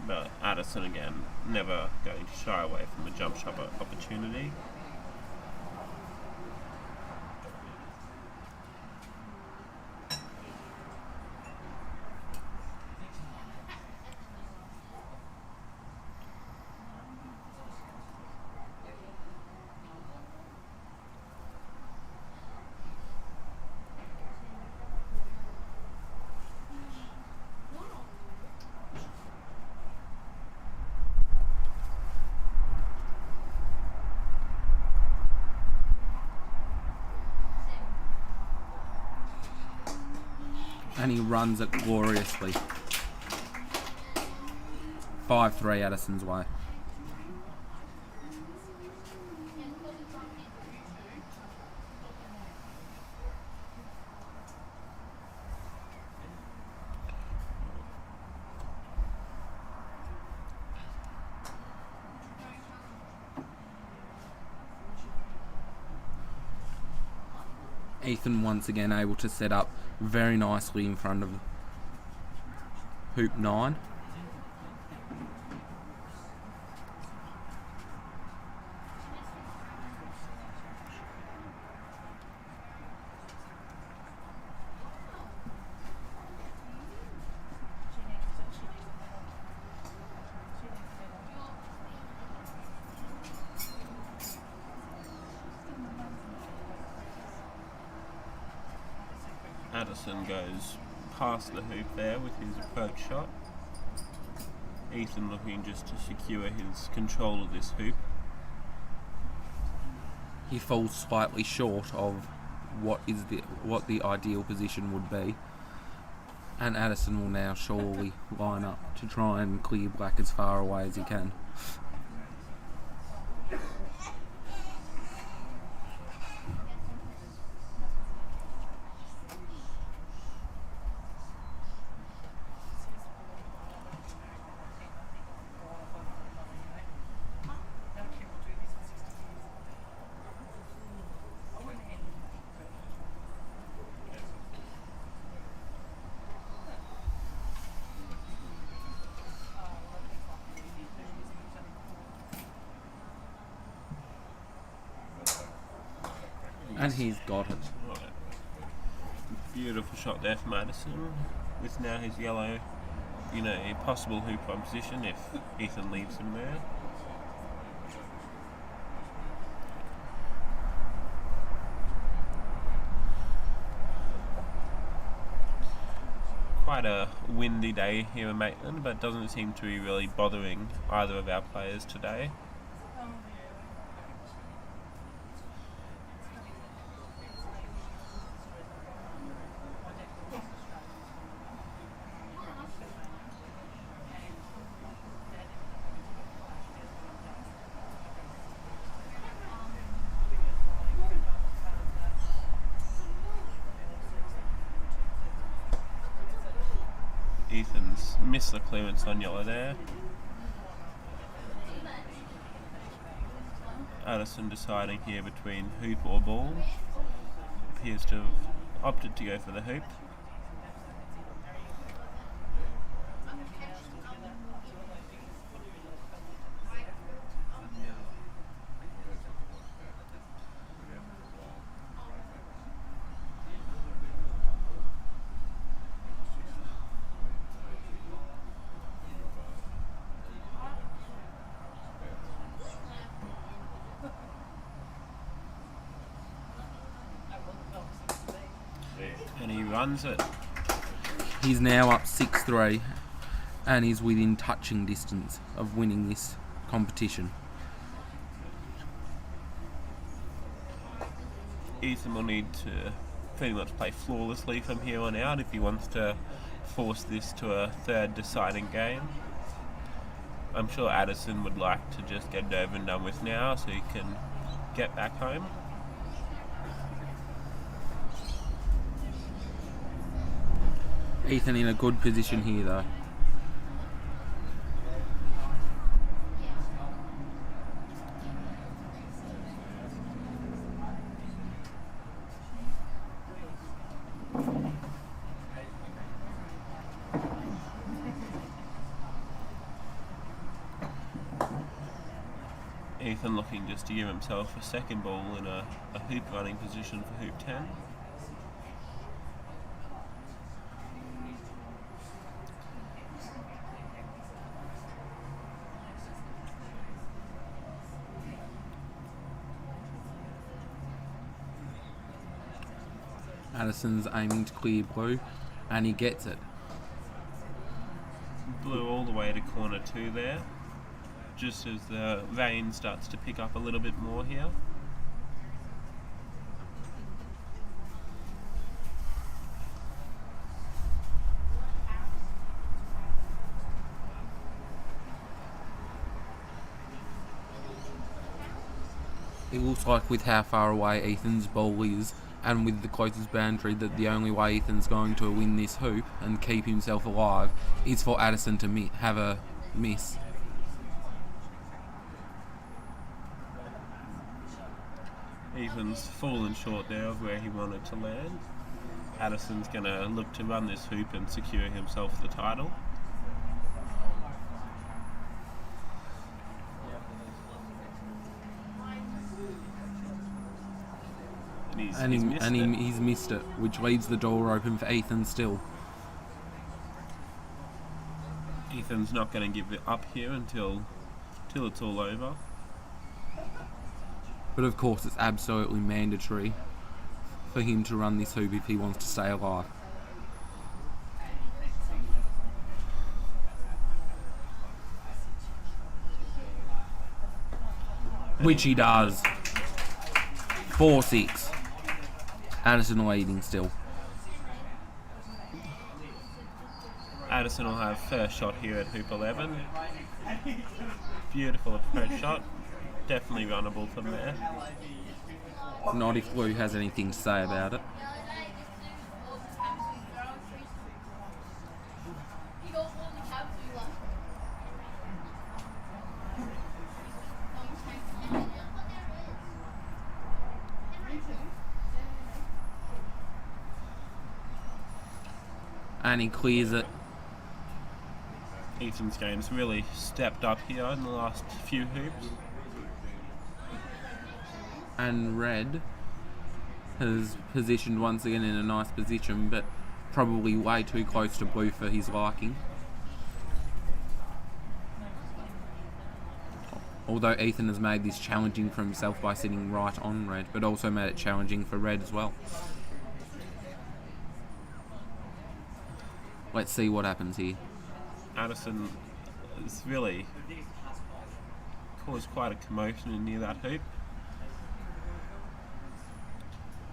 but Addison again never going to shy away from the jump shot opportunity. And he runs it gloriously. 5-3 Addison's way. Ethan once again able to set up very nicely in front of hoop 9. Addison goes past the hoop there with his approach shot. Ethan looking just to secure his control of this hoop. He falls slightly short of what the ideal position would be. And Addison will now surely line up to try and clear black as far away as he can. And he's got it. Right. Beautiful shot there from Addison, with now his yellow in a possible hoop on position if Ethan leaves him there. Quite a windy day here in Maitland, but doesn't seem to be really bothering either of our players today. Ethan's missed the clearance on yellow there. Addison deciding here between hoop or ball. Appears to have opted to go for the hoop. And he runs it. He's now up 6-3 and is within touching distance of winning this competition. Ethan will need to pretty much play flawlessly from here on out if he wants to force this to a third deciding game. I'm sure Addison would like to just get it over and done with now so he can get back home. Ethan in a good position here though. Ethan looking just to give himself a second ball in a hoop running position for hoop 10. Addison's aiming to clear blue and he gets it. Blue all the way to corner 2 there, just as the rain starts to pick up a little bit more here. It looks like with how far away Ethan's ball is and with the closest boundary that the only way Ethan's going to win this hoop and keep himself alive is for Addison to have a miss. Ethan's fallen short there of where he wanted to land. Addison's going to look to run this hoop and secure himself the title. He's missed it, which leaves the door open for Ethan still. Ethan's not going to give it up here until it's all over. But of course it's absolutely mandatory for him to run this hoop if he wants to stay alive. Which he does. 4-6. Addison leading still. Addison will have first shot here at hoop 11. Beautiful approach shot. Definitely runnable from there. Not if Lou has anything to say about it. And he clears it. Ethan's game's really stepped up here in the last few hoops. And Red has positioned once again in a nice position, but probably way too close to Blue for his liking. Although Ethan has made this challenging for himself by sitting right on Red, but also made it challenging for Red as well. Let's see what happens here. Addison has really caused quite a commotion in near that hoop.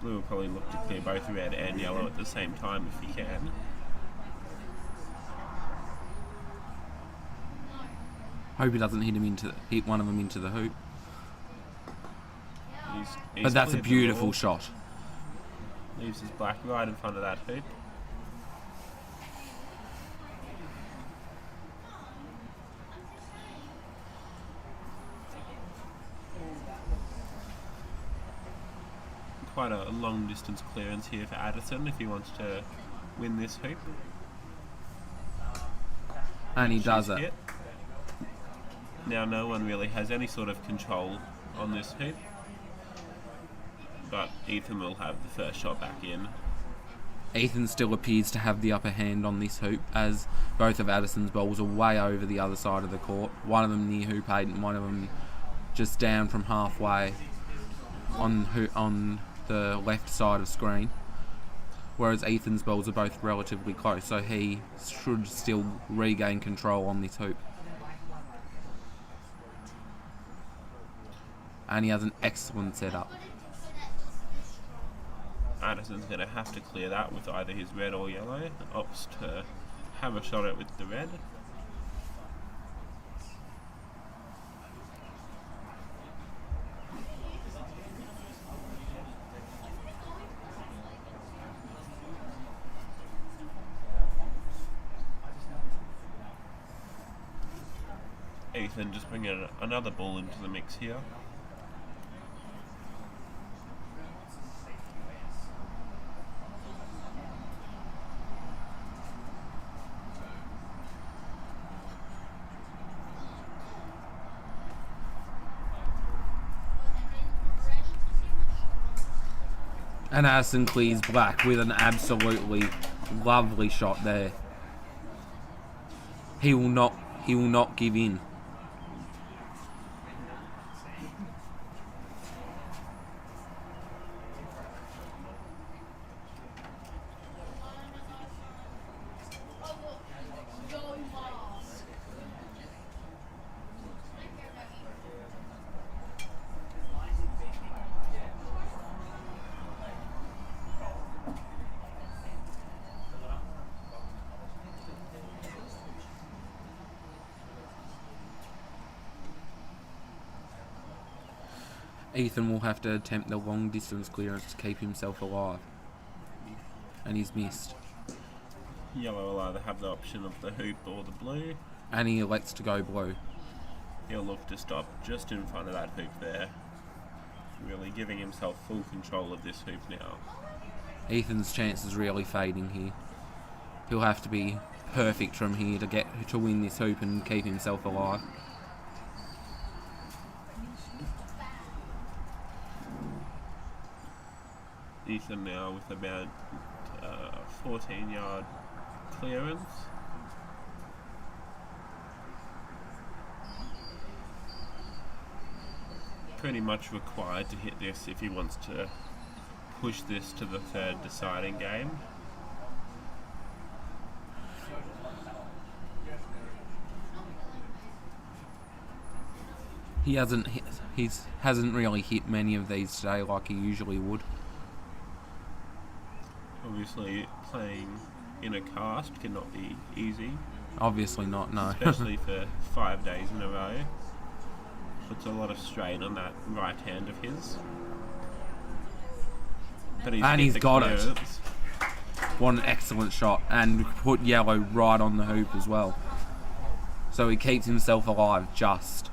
Blue will probably look to clear both red and yellow at the same time if he can. Hope he doesn't hit one of them into the hoop. He's But that's a cleared the beautiful ball. shot. Leaves his black right in front of that hoop. Quite a long distance clearance here for Addison if he wants to win this hoop. And he does She's it. hit. Now no one really has any sort of control on this hoop, but Ethan will have the first shot back in. Ethan still appears to have the upper hand on this hoop, as both of Addison's balls are way over the other side of the court. One of them near hoop 8 and one of them just down from halfway on the left side of screen. Whereas Ethan's balls are both relatively close, so he should still regain control on this hoop. And he has an excellent setup. Addison's going to have to clear that with either his red or yellow. Opts to have a shot at it with the red. Ethan just bringing another ball into the mix here. And Addison clears black with an absolutely lovely shot there. He will not give in. Ethan will have to attempt the long distance clearance to keep himself alive. And he's missed. Yellow will either have the option of the hoop or the blue. And he elects to go blue. He'll look to stop just in front of that hoop there. Really giving himself full control of this hoop now. Ethan's chance is really fading here. He'll have to be perfect from here to win this hoop and keep himself alive. Ethan now with about 14-yard clearance. Pretty much required to hit this if he wants to push this to the third deciding game. He hasn't really hit many of these today like he usually would. Obviously, playing in a cast cannot be easy, Obviously not, no. especially for 5 days in a row. Puts a lot of strain on that right hand of his. But And hit he's the got it. clearance. What an excellent shot. And put yellow right on the hoop as well. So he keeps himself alive just.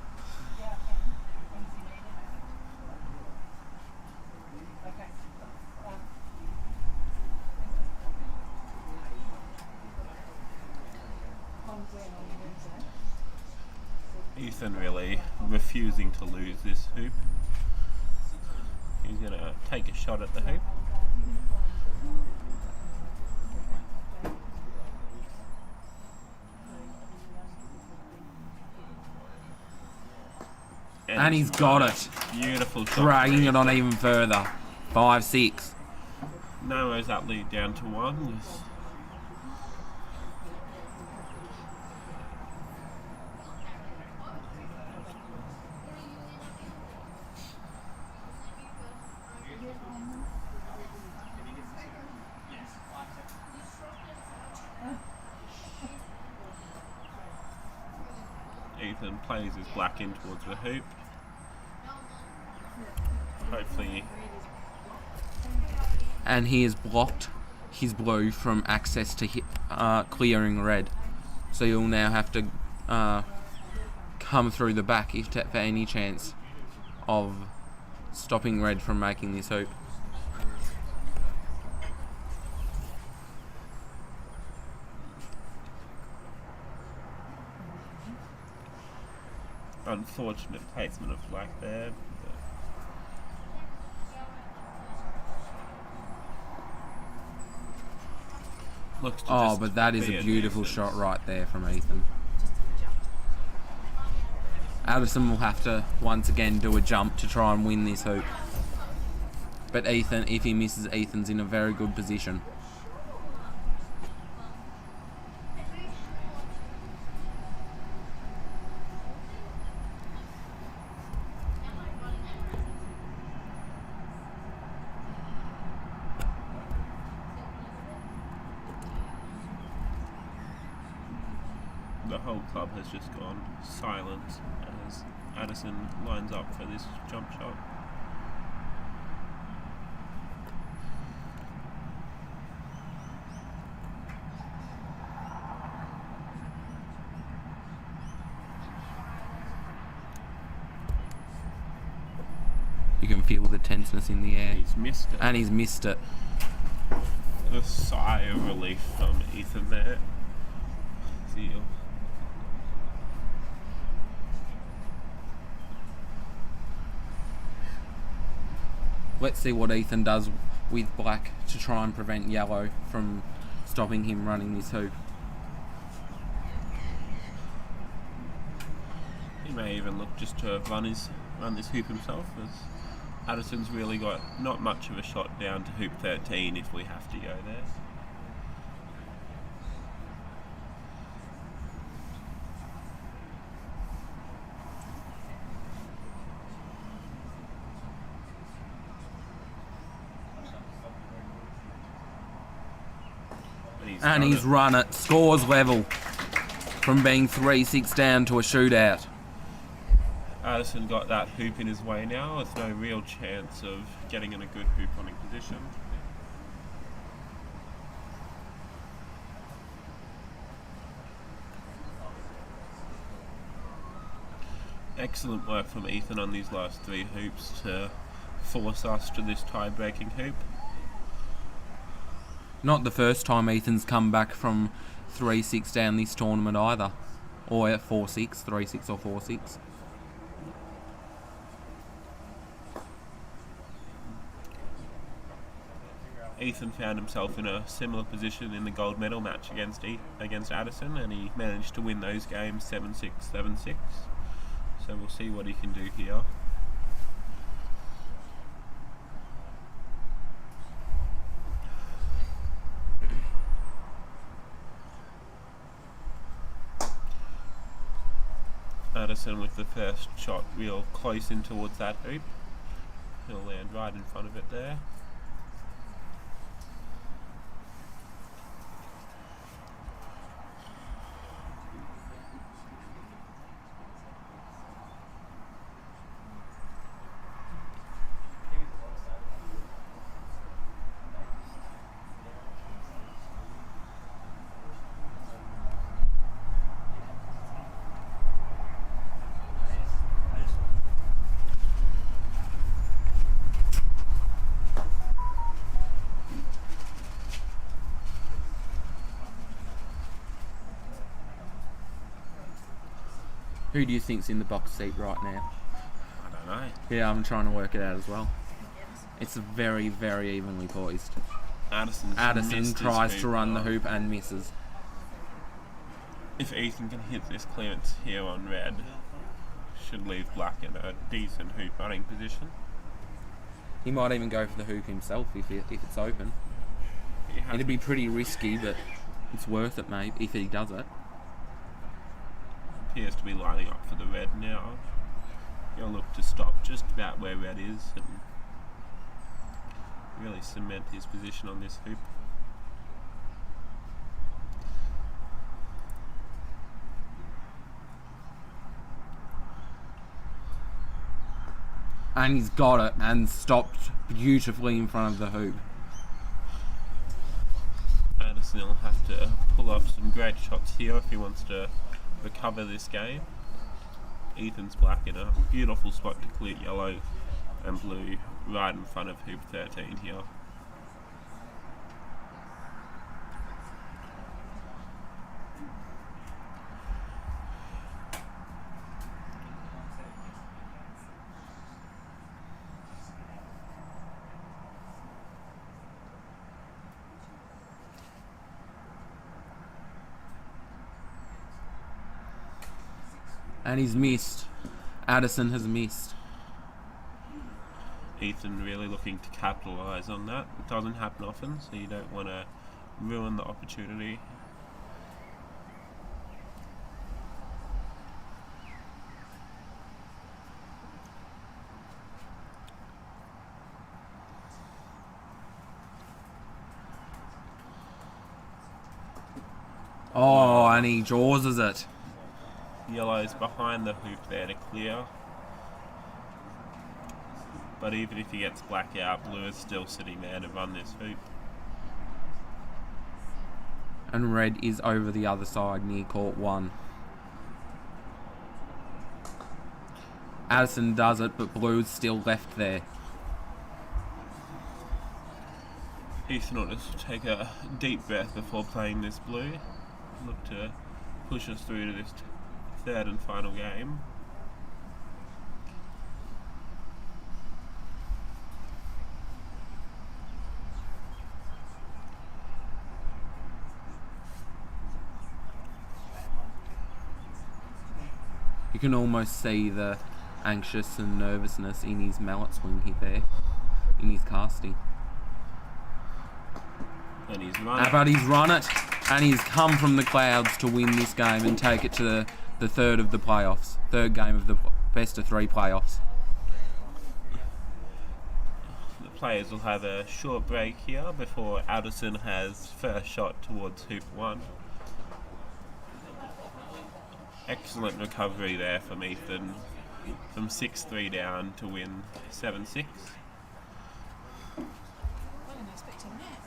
Ethan really refusing to lose this hoop. He's going to take a shot at the hoop. And he's got it. Beautiful shot. Dragging it on even further. 5-6. Narrows that lead down to 1. With Ethan plays his black in towards the hoop. Hopefully, And he has blocked his blue from access to clearing red. So you'll now have to come through the back for any chance of stopping red from making this hoop. unfortunate placement of black there. Looks to Oh, just but that is be a beautiful nuisance. shot right there from Ethan. Addison will have to once again do a jump to try and win this hoop. But Ethan, if he misses, Ethan's in a very good position. The whole club has just gone silent as Addison lines up for this jump shot. You can feel the tenseness in the air. He's missed it. And he's missed it. A sigh of relief from Ethan there. Seal. Let's see what Ethan does with black to try and prevent yellow from stopping him running this hoop. He may even look just to run this hoop himself, as Addison's really got not much of a shot down to hoop 13 if we have to go there. And he's run it. Scores level from being 3-6 down to a shootout. Addison got that hoop in his way now with no real chance of getting in a good hoop running position. Excellent work from Ethan on these last 3 hoops to force us to this tie-breaking hoop. Not the first time Ethan's come back from 3-6 down this tournament either. Or at 4-6, 3-6 or 4-6. Ethan found himself in a similar position in the gold medal match against Addison, and he managed to win those games 7-6, 7-6. So we'll see what he can do here. Addison with the first shot real close in towards that hoop. He'll land right in front of it there. Who do you think's in the box seat right now? I don't know. Yeah, I'm trying to work it out as well. It's very, very evenly poised. Addison tries to run the hoop and misses. If Ethan can hit this clearance here on red, should leave black in a decent hoop running position. He might even go for the hoop himself if it's open. It'd be pretty risky, but it's worth it, mate, if he does it. Appears to be lining up for the red now. He'll look to stop just about where red is and really cement his position on this hoop. And he's got it and stopped beautifully in front of the hoop. Addison will have to pull off some great shots here if he wants to recover this game. Ethan's black in a beautiful spot to clear yellow and blue right in front of hoop 13 here. And he's missed. Addison has missed. Ethan really looking to capitalise on that. It doesn't happen often, so you don't want to ruin the opportunity. Oh, and he jawses it. Yellow's behind the hoop there to clear. But even if he gets black out, blue is still sitting there to run this hoop. And red is over the other side near court 1. Addison does it, but blue's still left there. Ethan will just take a deep breath before playing this blue. Look to push us through to this third and final game. You can almost see the anxious and nervousness in his mallet swing here there, in his casting. And he's run. But he's run it, and he's come from the clouds to win this game and take it to the third of the playoffs. Third game of the best of 3 playoffs. The players will have a short break here before Addison has first shot towards hoop 1. Excellent recovery there from Ethan, from 6-3 down to win 7-6. Wasn't expecting that.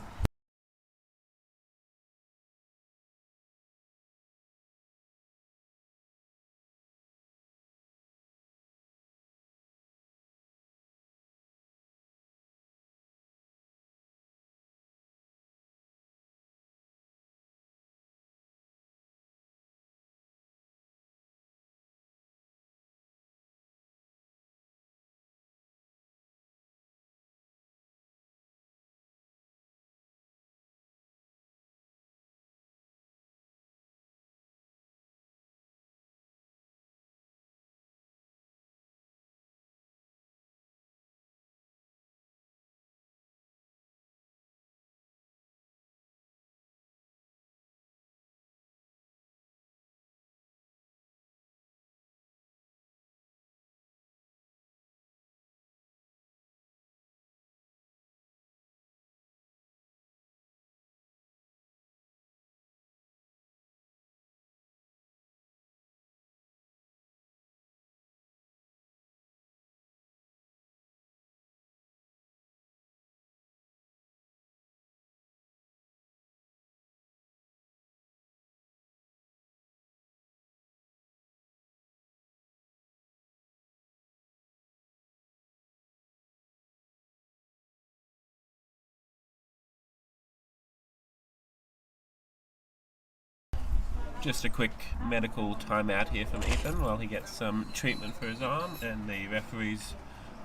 Just a quick medical timeout here from Ethan while he gets some treatment for his arm, and the referees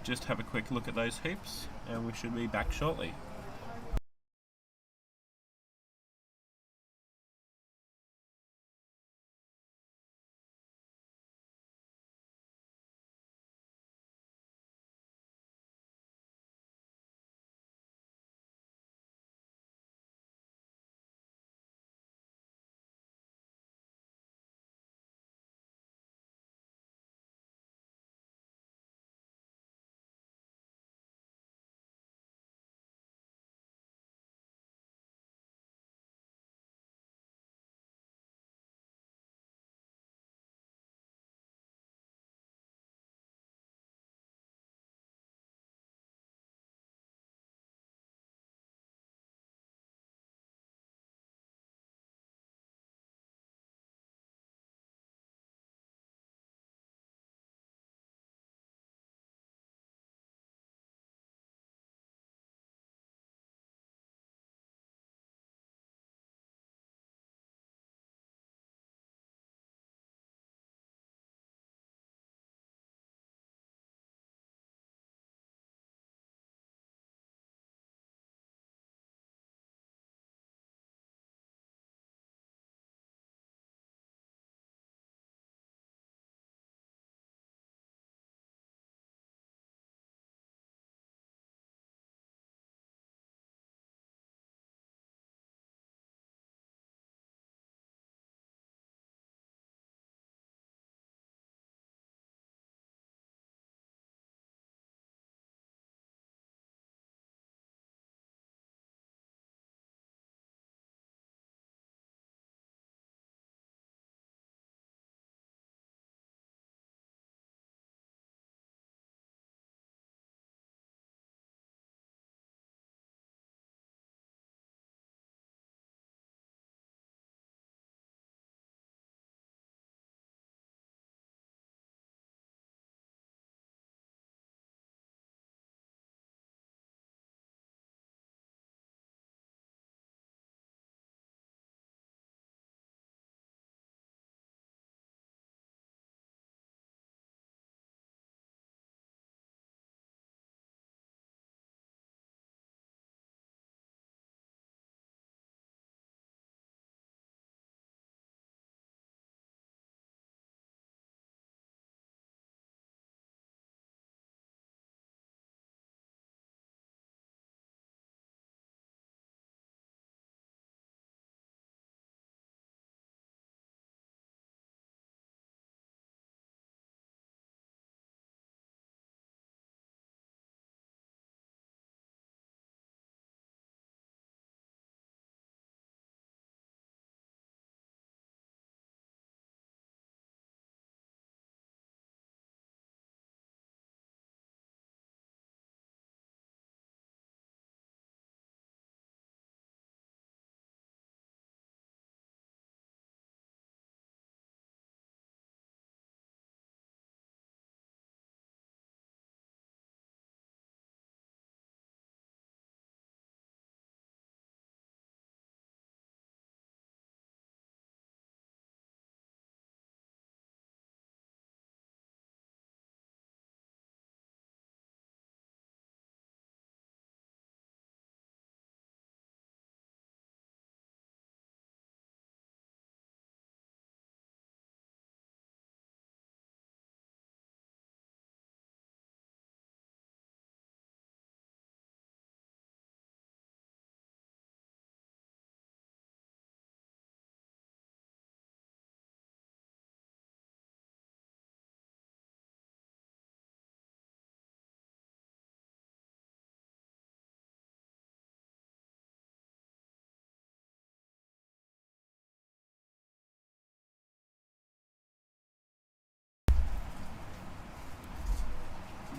just have a quick look at those hoops, and we should be back shortly.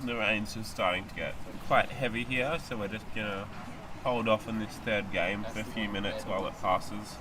The rain's just starting to get quite heavy here, so we're just gonna hold off on this third game for a few minutes while it passes.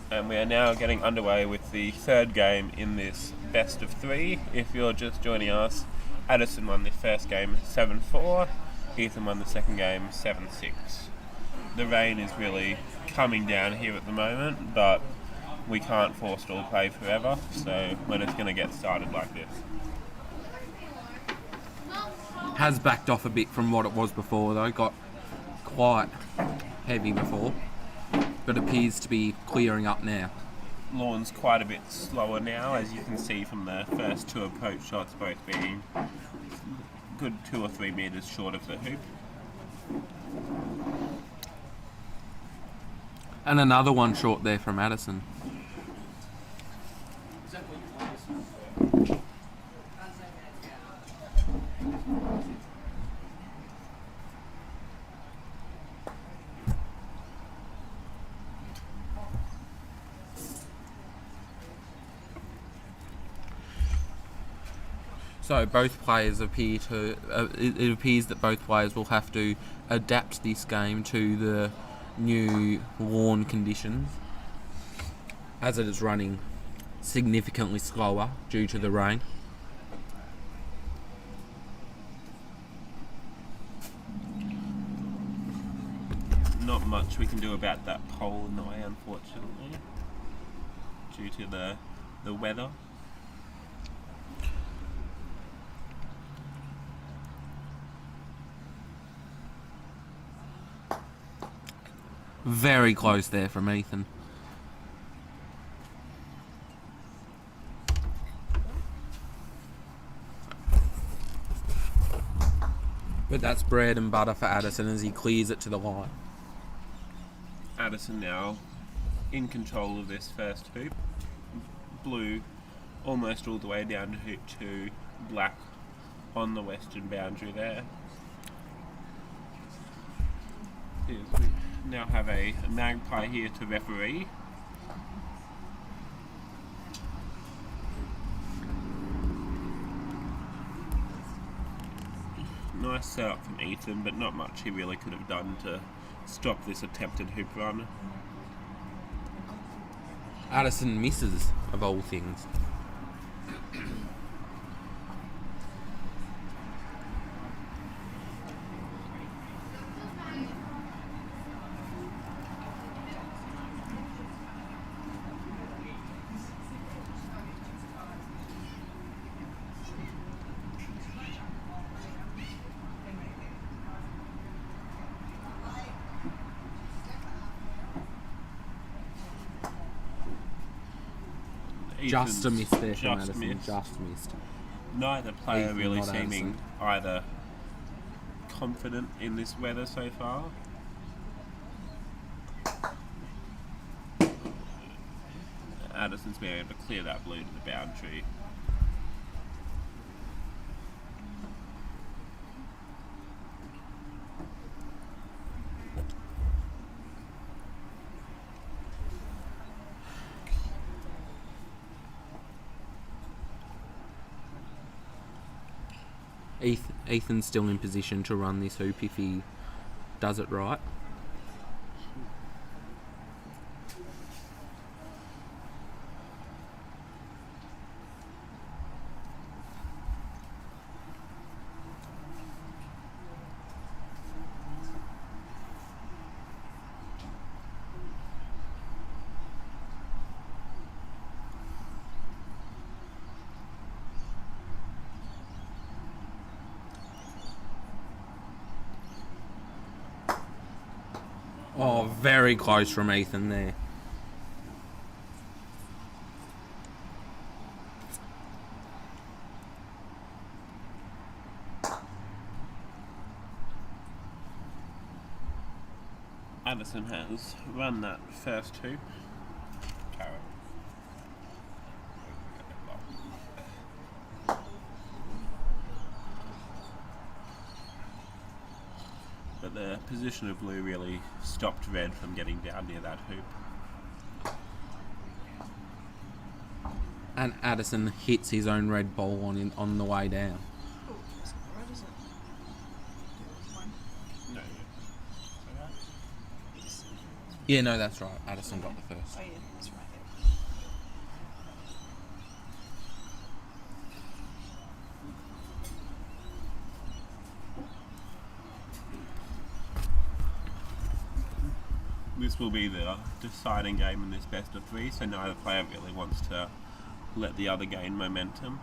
And we are now getting underway with the third game in this best of three. If you're just joining us, Addison won the first game 7-4, Ethan won the second game 7-6. The rain is really coming down here at the moment, but we can't forestall play forever, so we're just going to get started like this. Has backed off a bit from what it was before though, got quite heavy before, but appears to be clearing up now. Lawn's quite a bit slower now, as you can see from the first two approach shots both being good 2 or 3 metres short of the hoop. And another one short there from Addison. So both players appear to. It appears that both players will have to adapt this game to the new lawn conditions, as it is running significantly slower due to the rain. Not much we can do about that pole in the way, unfortunately, due to the weather. Very close there from Ethan. But that's bread and butter for Addison as he clears it to the line. Addison now in control of this first hoop. Blue almost all the way down to hoop 2, black on the western boundary there. We now have a magpie here to referee. Nice setup from Ethan, but not much he really could have done to stop this attempted hoop run. Addison misses, of all things. Just a miss there from Addison. Missed. Just missed. Neither player Ethan, really not seeming Addison. either confident in this weather so far. Addison's been able to clear that blue to the boundary. Ethan's still in position to run this hoop if he does it right. Oh, very close from Ethan there. Addison has run that first hoop. Carrot. But the position of blue really stopped red from getting down near that hoop. And Addison hits his own red ball on the way down. Oh, it's not right, is it? One. No. Yeah, no, that's right. Addison got the first. Oh yeah, that's right. This will be the deciding game in this best of three, so neither player really wants to let the other gain momentum.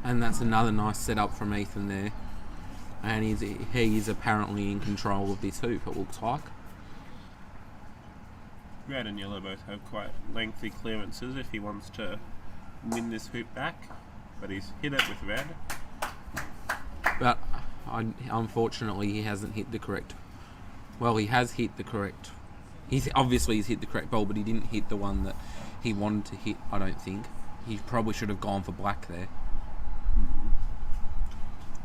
And that's another nice setup from Ethan there. And he is apparently in control of this hoop, it looks like. Red and yellow both have quite lengthy clearances if he wants to win this hoop back, but he's hit it with red. But unfortunately, he hasn't hit the correct. Well, he has hit the correct. He's hit the correct ball, but he didn't hit the one that he wanted to hit. I don't think he probably should have gone for black there.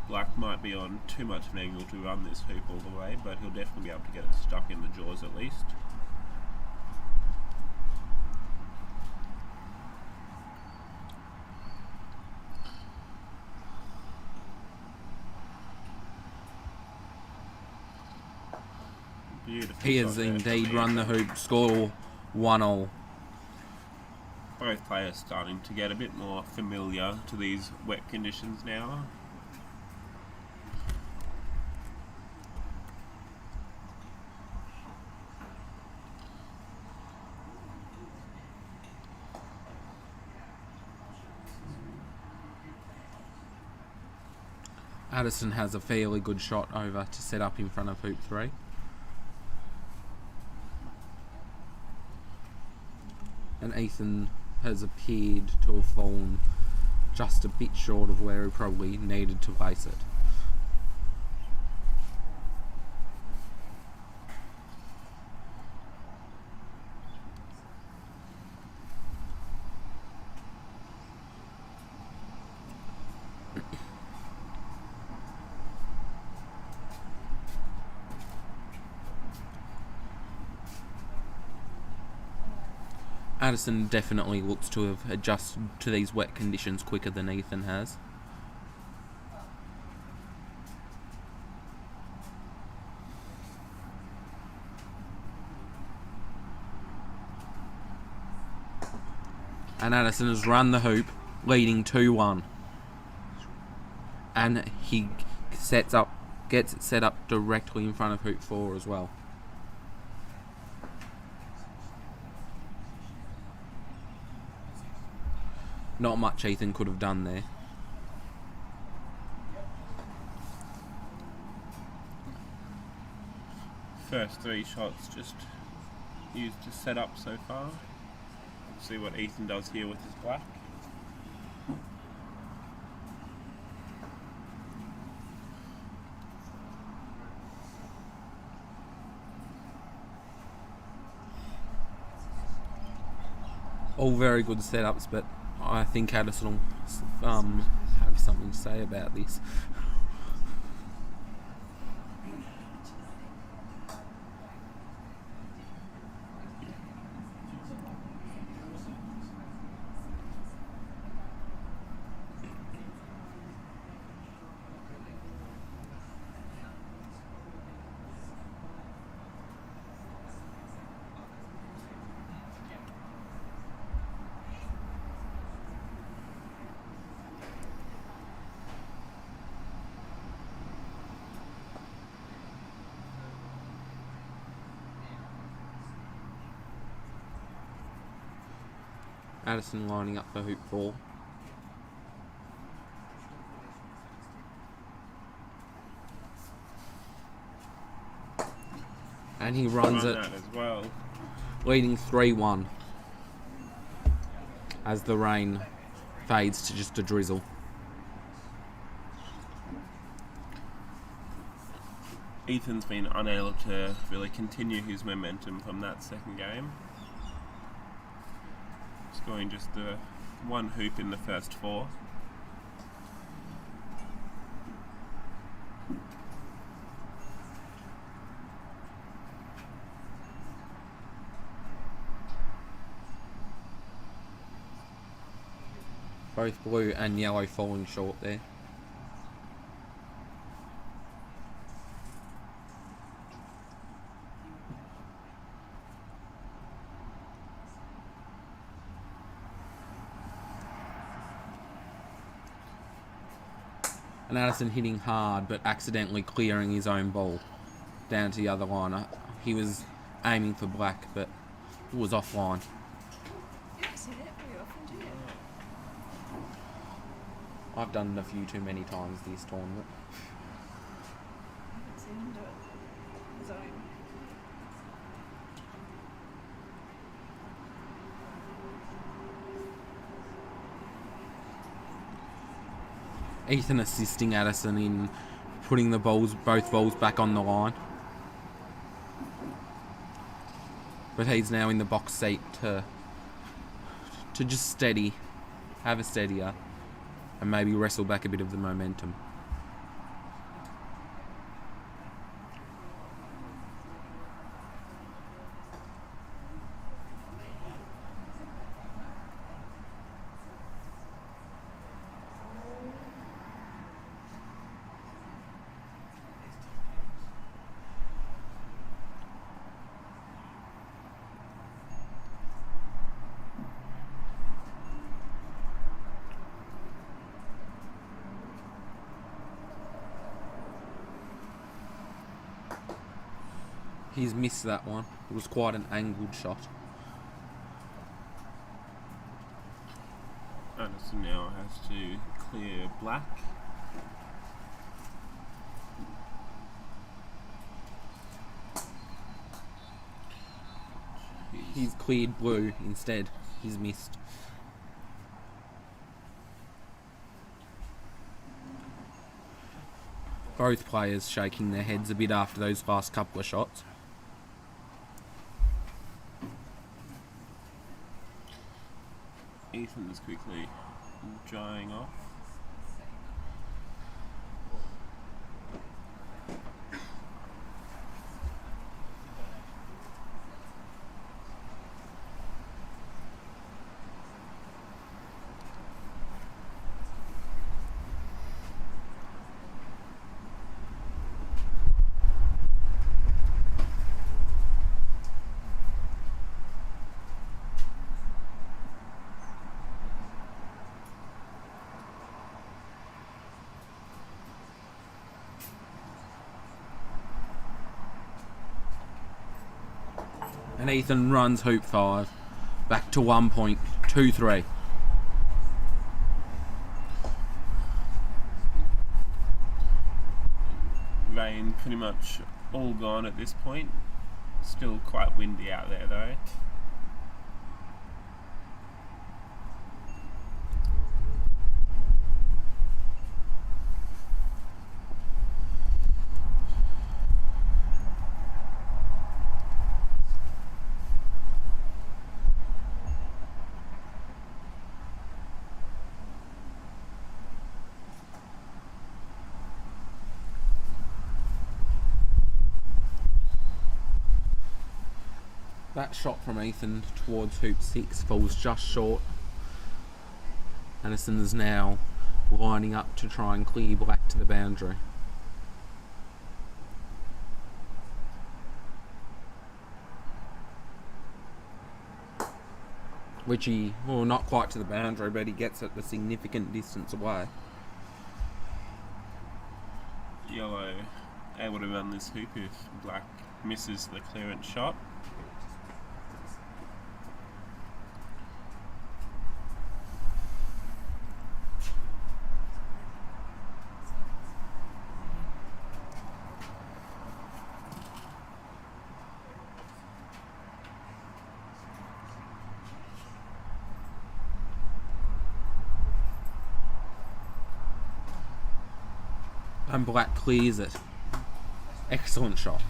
Black might be on too much of an angle to run this hoop all the way, but he'll definitely be able to get it stuck in the jaws at least. Beautiful. He has shot there indeed from run the Ethan. hoop. Score 1-1. Both players starting to get a bit more familiar to these wet conditions now. Addison has a fairly good shot over to set up in front of hoop 3. And Ethan has appeared to have fallen just a bit short of where he probably needed to place it. Addison definitely looks to have adjusted to these wet conditions quicker than Ethan has. And Addison has run the hoop, leading 2-1. And he gets it set up directly in front of hoop 4 as well. Not much Ethan could have done there. First 3 shots just used to set up so far. Let's see what Ethan does here with his black. All very good setups, but I think Addison will have something to say about this. Addison lining up for hoop 4. And he runs Run it, that as well. leading 3-1 as the rain fades to just a drizzle. Ethan's been unable to really continue his momentum from that second game. Scoring just the 1 hoop in the first 4. Both blue and yellow falling short there. and Addison hitting hard but accidentally clearing his own ball down to the other line. He was aiming for black, but it was offline. You don't see that very often, do you? I've done it a few too many times this tournament. I haven't seen him do it. His own. Ethan assisting Addison in putting both balls back on the line. But he's now in the box seat to just have a steadier, and maybe wrestle back a bit of the momentum. He's missed that one. It was quite an angled shot. Addison now has to clear black. He's cleared blue instead. He's missed. Both players shaking their heads a bit after those last couple of shots. Ethan is quickly drying off. And Ethan runs hoop 5 back to 1.23. Rain pretty much all gone at this point. Still quite windy out there though. That shot from Ethan towards hoop 6 falls just short. Addison is now lining up to try and clear black to the boundary. Which he, well, not quite to the boundary, but he gets it a significant distance away. Yellow able to run this hoop if black misses the clearance shot. And black clears it. Excellent shot.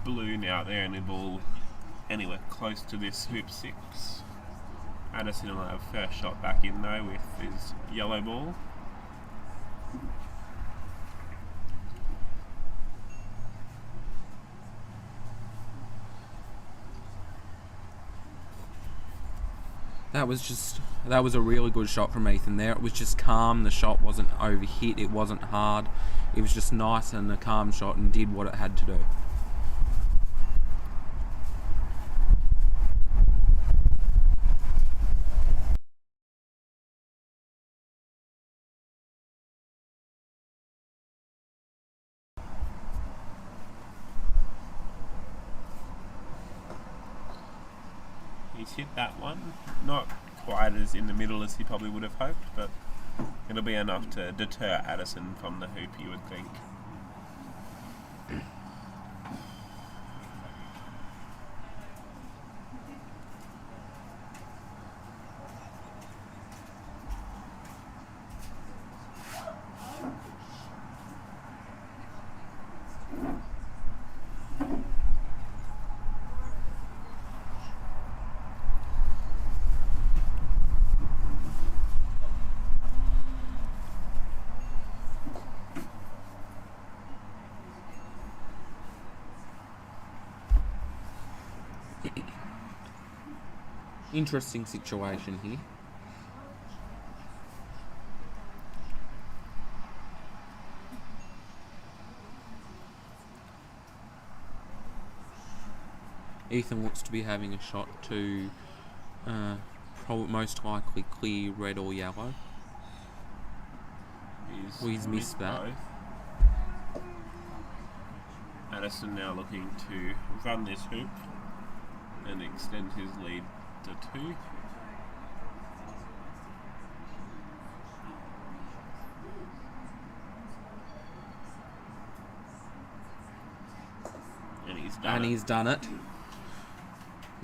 Blue now the only ball anywhere close to this hoop 6. Addison will have first shot back in though with his yellow ball. That was a really good shot from Ethan there. It was just calm. The shot wasn't overhit. It wasn't hard. It was just nice and a calm shot and did what it had to do. he's hit that one. Not quite as in the middle as he probably would have hoped, but it'll be enough to deter Addison from the hoop, you would think. Interesting situation here. Ethan looks to be having a shot to most likely clear red or yellow. He's missed that. Both. Addison now looking to run this hoop and extend his lead to 2. And he's done it.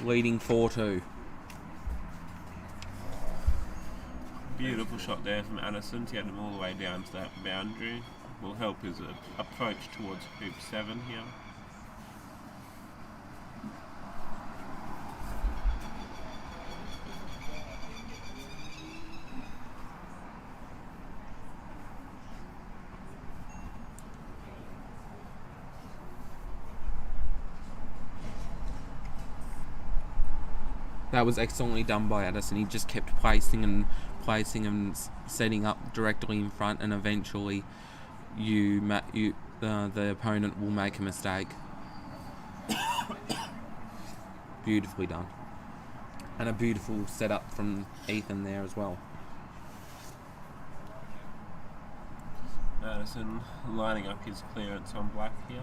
Leading 4-2. Beautiful shot there from Addison to get him all the way down to that boundary. Will help his approach towards hoop 7 here. That was excellently done by Addison. He just kept placing and setting up directly in front, and eventually the opponent will make a mistake. Beautifully done. And a beautiful setup from Ethan there as well. Addison lining up his clearance on black here.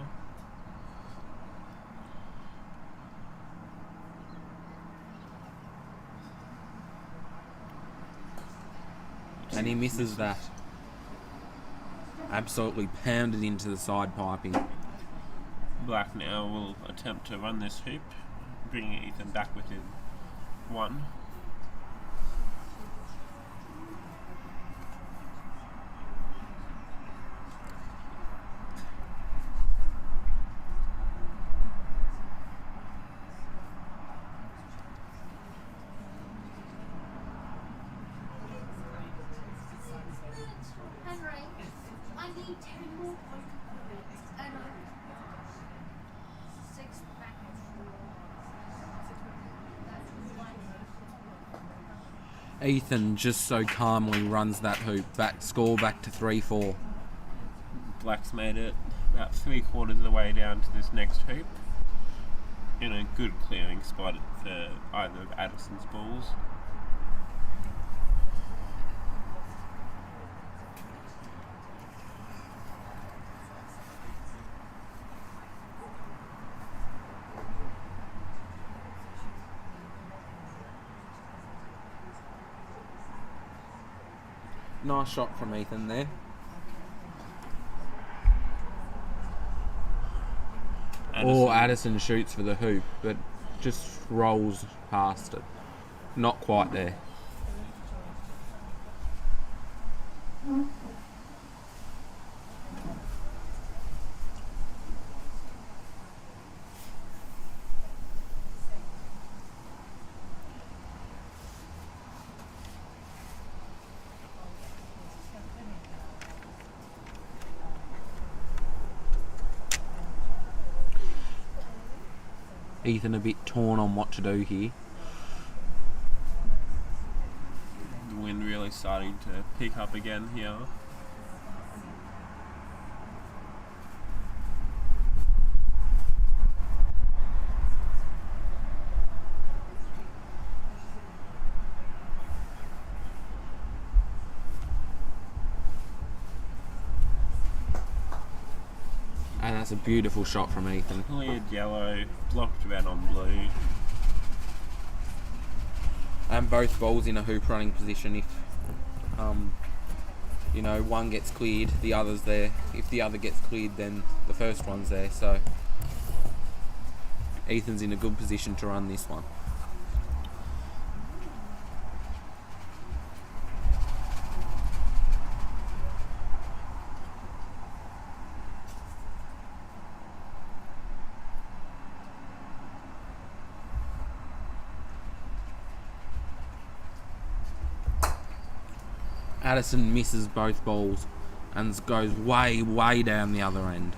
And he misses that. Absolutely pounded into the side piping. Black now will attempt to run this hoop, bringing Ethan back within 1. Henry, I need 10 more points and 6 back. Ethan just so calmly runs that hoop score back to 3-4. Black's made it about 3/4 of the way down to this next hoop in a good clearing spot for either of Addison's balls. Nice shot from Ethan there. Addison shoots for the hoop, but just rolls past it. Not quite there. Ethan a bit torn on what to do here. The wind really starting to pick up again here. And that's a beautiful shot from Ethan. Cleared yellow, blocked red on blue. And both balls in a hoop running position. If one gets cleared, the other's there. If the other gets cleared, then the first one's there. So Ethan's in a good position to run this one. Addison misses both balls and goes way, way down the other end.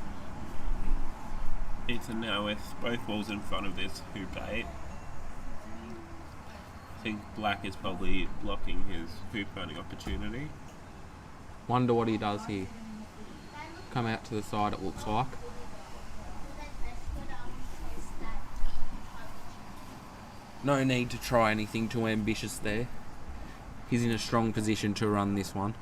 Ethan now with both balls in front of this hoop 8. I think Black is probably blocking his hoop running opportunity. Wonder what he does here. Come out to the side, it looks like. No need to try anything too ambitious there. He's in a strong position to run this one.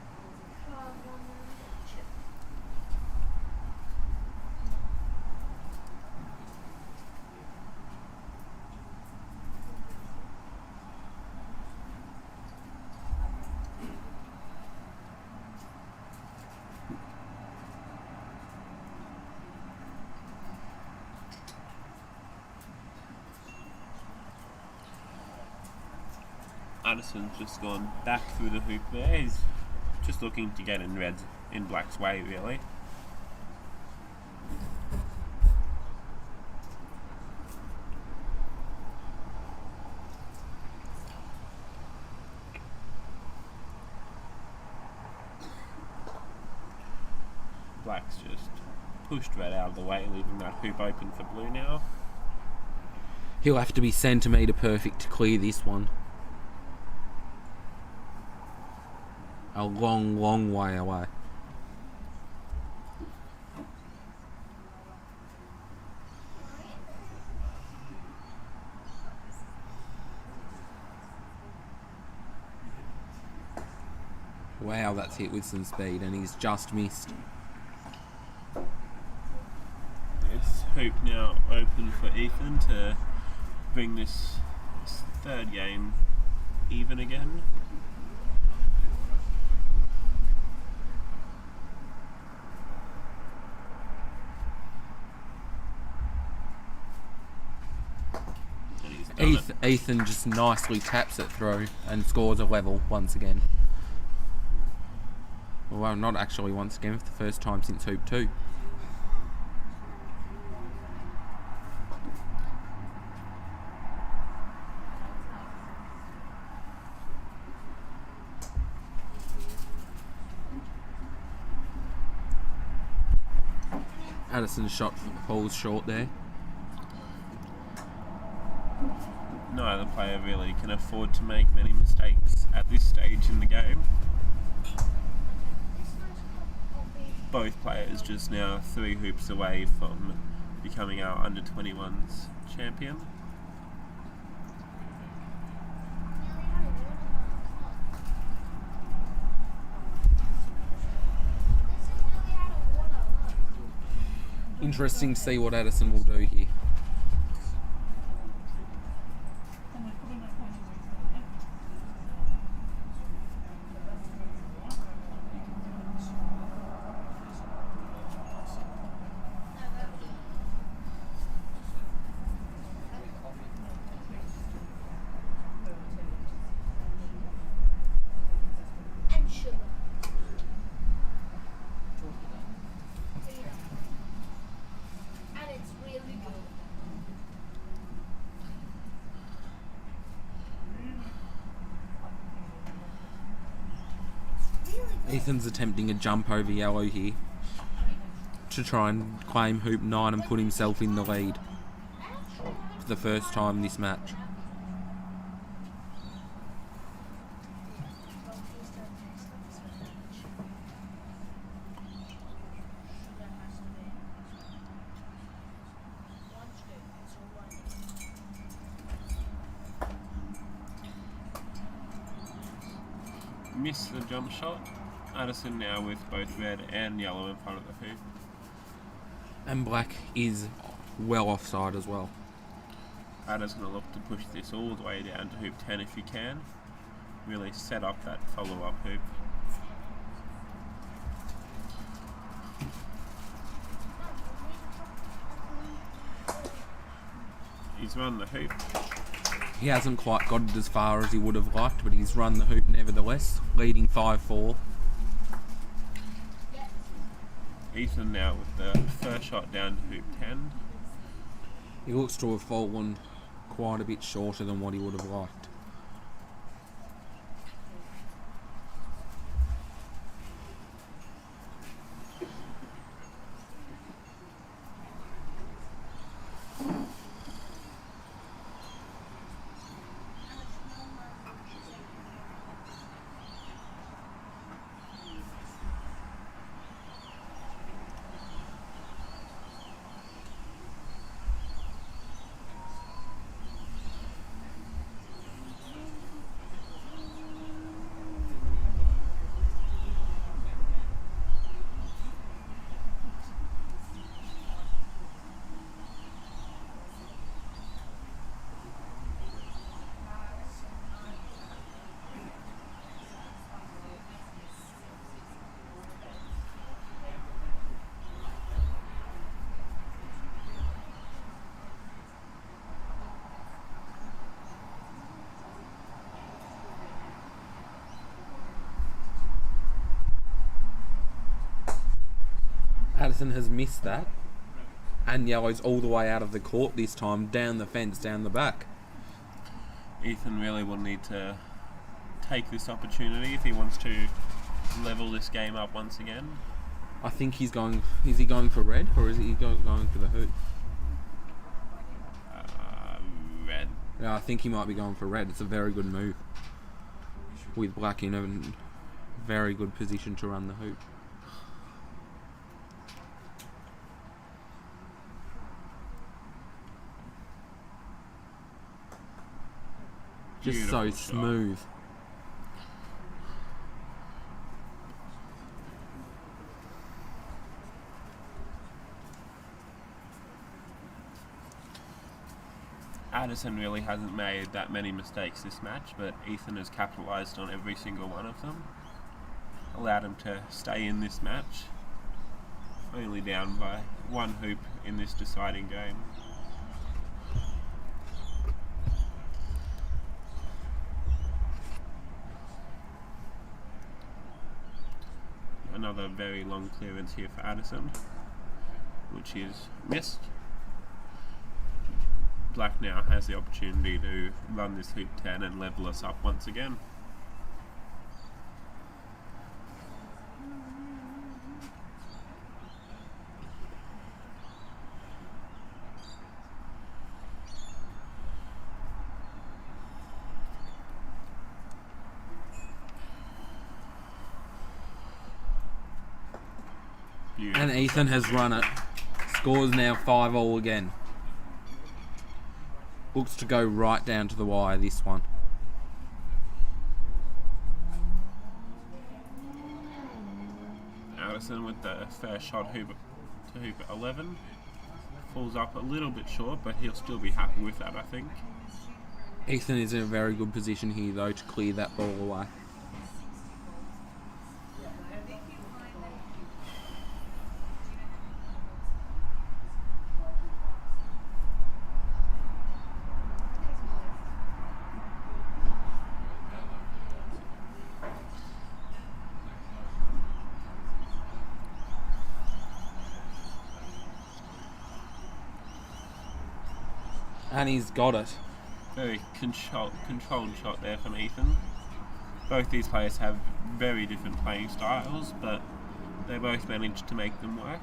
Addison's just gone back through the hoop there. He's just looking to get in Black's way, really. Black's just pushed Red out of the way, leaving that hoop open for Blue now. He'll have to be centimetre perfect to clear this one. A long, long way away. Wow, that's hit with some speed and he's just missed. This hoop now open for Ethan to bring this third game even again. Ethan just nicely taps it through and scores a level once again. Well, not actually once again, for the first time since Hoop 2. Addison's shot falls short there. Neither player really can afford to make many mistakes at this stage in the game. Both players just now 3 hoops away from becoming our under-21s champion. Interesting to see what Addison will do here. Ethan's attempting a jump over yellow here to try and claim hoop 9 and put himself in the lead for the first time this match. Missed the jump shot. Addison now with both red and yellow in front of the hoop. And black is well offside as well. Addison's going to look to push this all the way down to hoop 10 if he can. Really set up that follow-up hoop. He's run the hoop. He hasn't quite got it as far as he would have liked, but he's run the hoop nevertheless, leading 5-4. Ethan now with the first shot down to hoop 10. He looks to have fallen quite a bit shorter than what he would have liked. Addison has missed that, and yellow's all the way out of the court this time, down the fence, down the back. Ethan really will need to take this opportunity if he wants to level this game up once again. I think he's going... Is he going for red, or is he going for the hoop? Red. Yeah, I think he might be going for red. It's a very good move, with black in a very good position to run the hoop. Just so smooth. Addison really hasn't made that many mistakes this match, but Ethan has capitalised on every single one of them. Allowed him to stay in this match. Only down by one hoop in this deciding game. Another very long clearance here for Addison, which is missed. Black now has the opportunity to run this hoop 10 and level us up once again. And Ethan has run it. Scores now 5-all again. Looks to go right down to the wire, this one. Addison with the first shot hoop to hoop 11. Falls up a little bit short, but he'll still be happy with that, I think. Ethan is in a very good position here, though, to clear that ball away. And he's got it. Very controlled shot there from Ethan. Both these players have very different playing styles, but they both managed to make them work.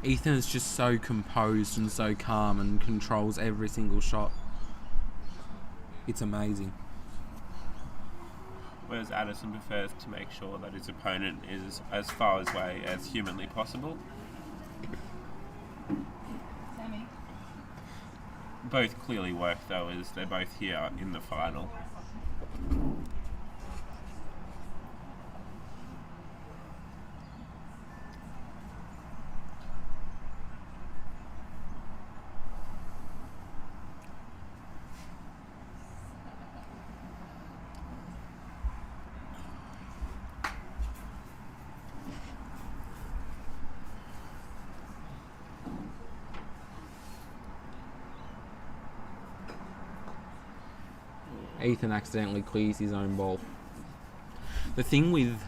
Ethan is just so composed and so calm and controls every single shot. It's amazing. Whereas Addison prefers to make sure that his opponent is as far away as humanly possible. Both clearly work though, as they're both here in the final. Ethan accidentally clears his own ball. The thing with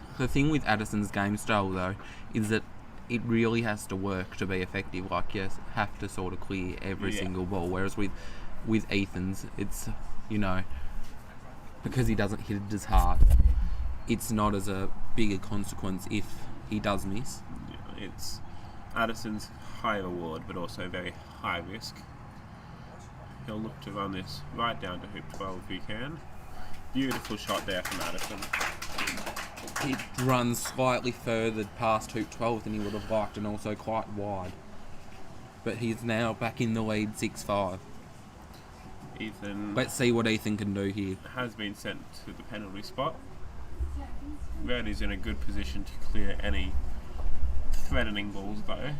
Addison's game style though is that it really has to work to be effective. Like you have to sort of clear every single ball. Whereas with Ethan's, it's because he doesn't hit it as hard, it's not as a big a consequence if he does miss. Yeah, it's Addison's high reward, but also very high risk. He'll look to run this right down to hoop 12 if he can. Beautiful shot there from Addison. It runs slightly further past hoop 12 than he would have liked, and also quite wide. But he's now back in the lead 6-5. Ethan Let's see what Ethan can do here. has been sent to the penalty spot. Red is in a good position to clear any threatening balls though.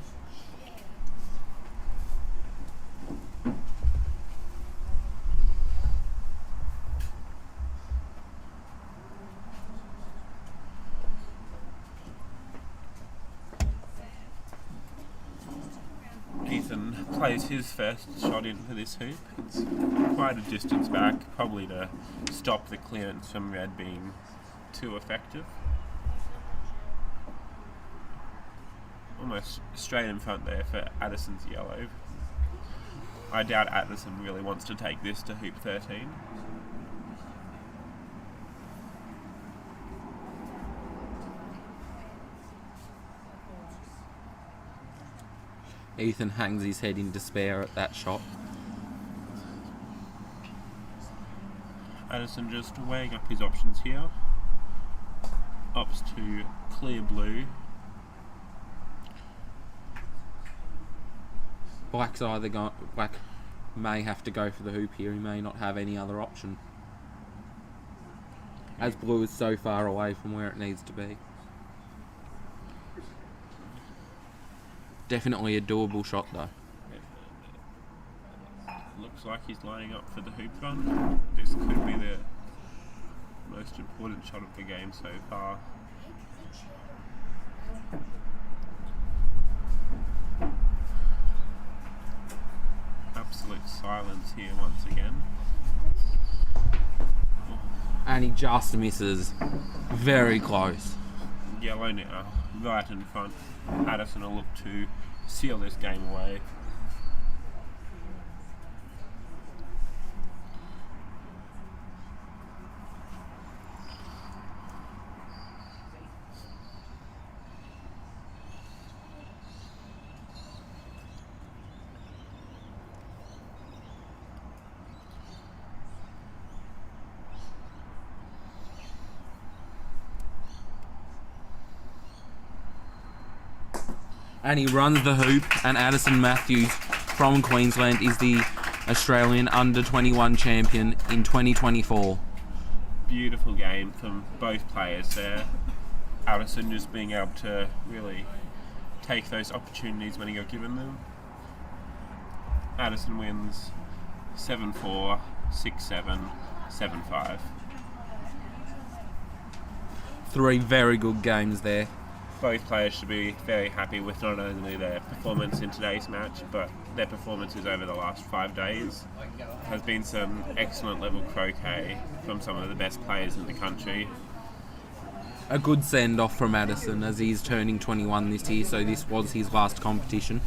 Ethan plays his first shot into this hoop. It's quite a distance back, probably to stop the clearance from Red being too effective. Almost straight in front there for Addison's yellow. I doubt Addison really wants to take this to hoop 13. Ethan hangs his head in despair at that shot. Addison just weighing up his options here. Opts to clear blue. Black may have to go for the hoop here. He may not have any other option, as blue is so far away from where it needs to be. Definitely a doable shot though. Looks like he's lining up for the hoop run. This could be the most important shot of the game so far. Absolute silence here once again. And he just misses. Very close. Yellow now, right in front. Addison will look to seal this game away. And he runs the hoop, and Addison Matthews from Queensland is the Australian under-21 champion in 2024. Beautiful game from both players there. Addison just being able to really take those opportunities when he got given them. Addison wins 7-4, 6-7, 7-5. 3 very good games there. Both players should be very happy with not only their performance in today's match, but their performances over the last 5 days. Has been some excellent level croquet from some of the best players in the country. A good send-off from Addison as he's turning 21 this year, so this was his last competition.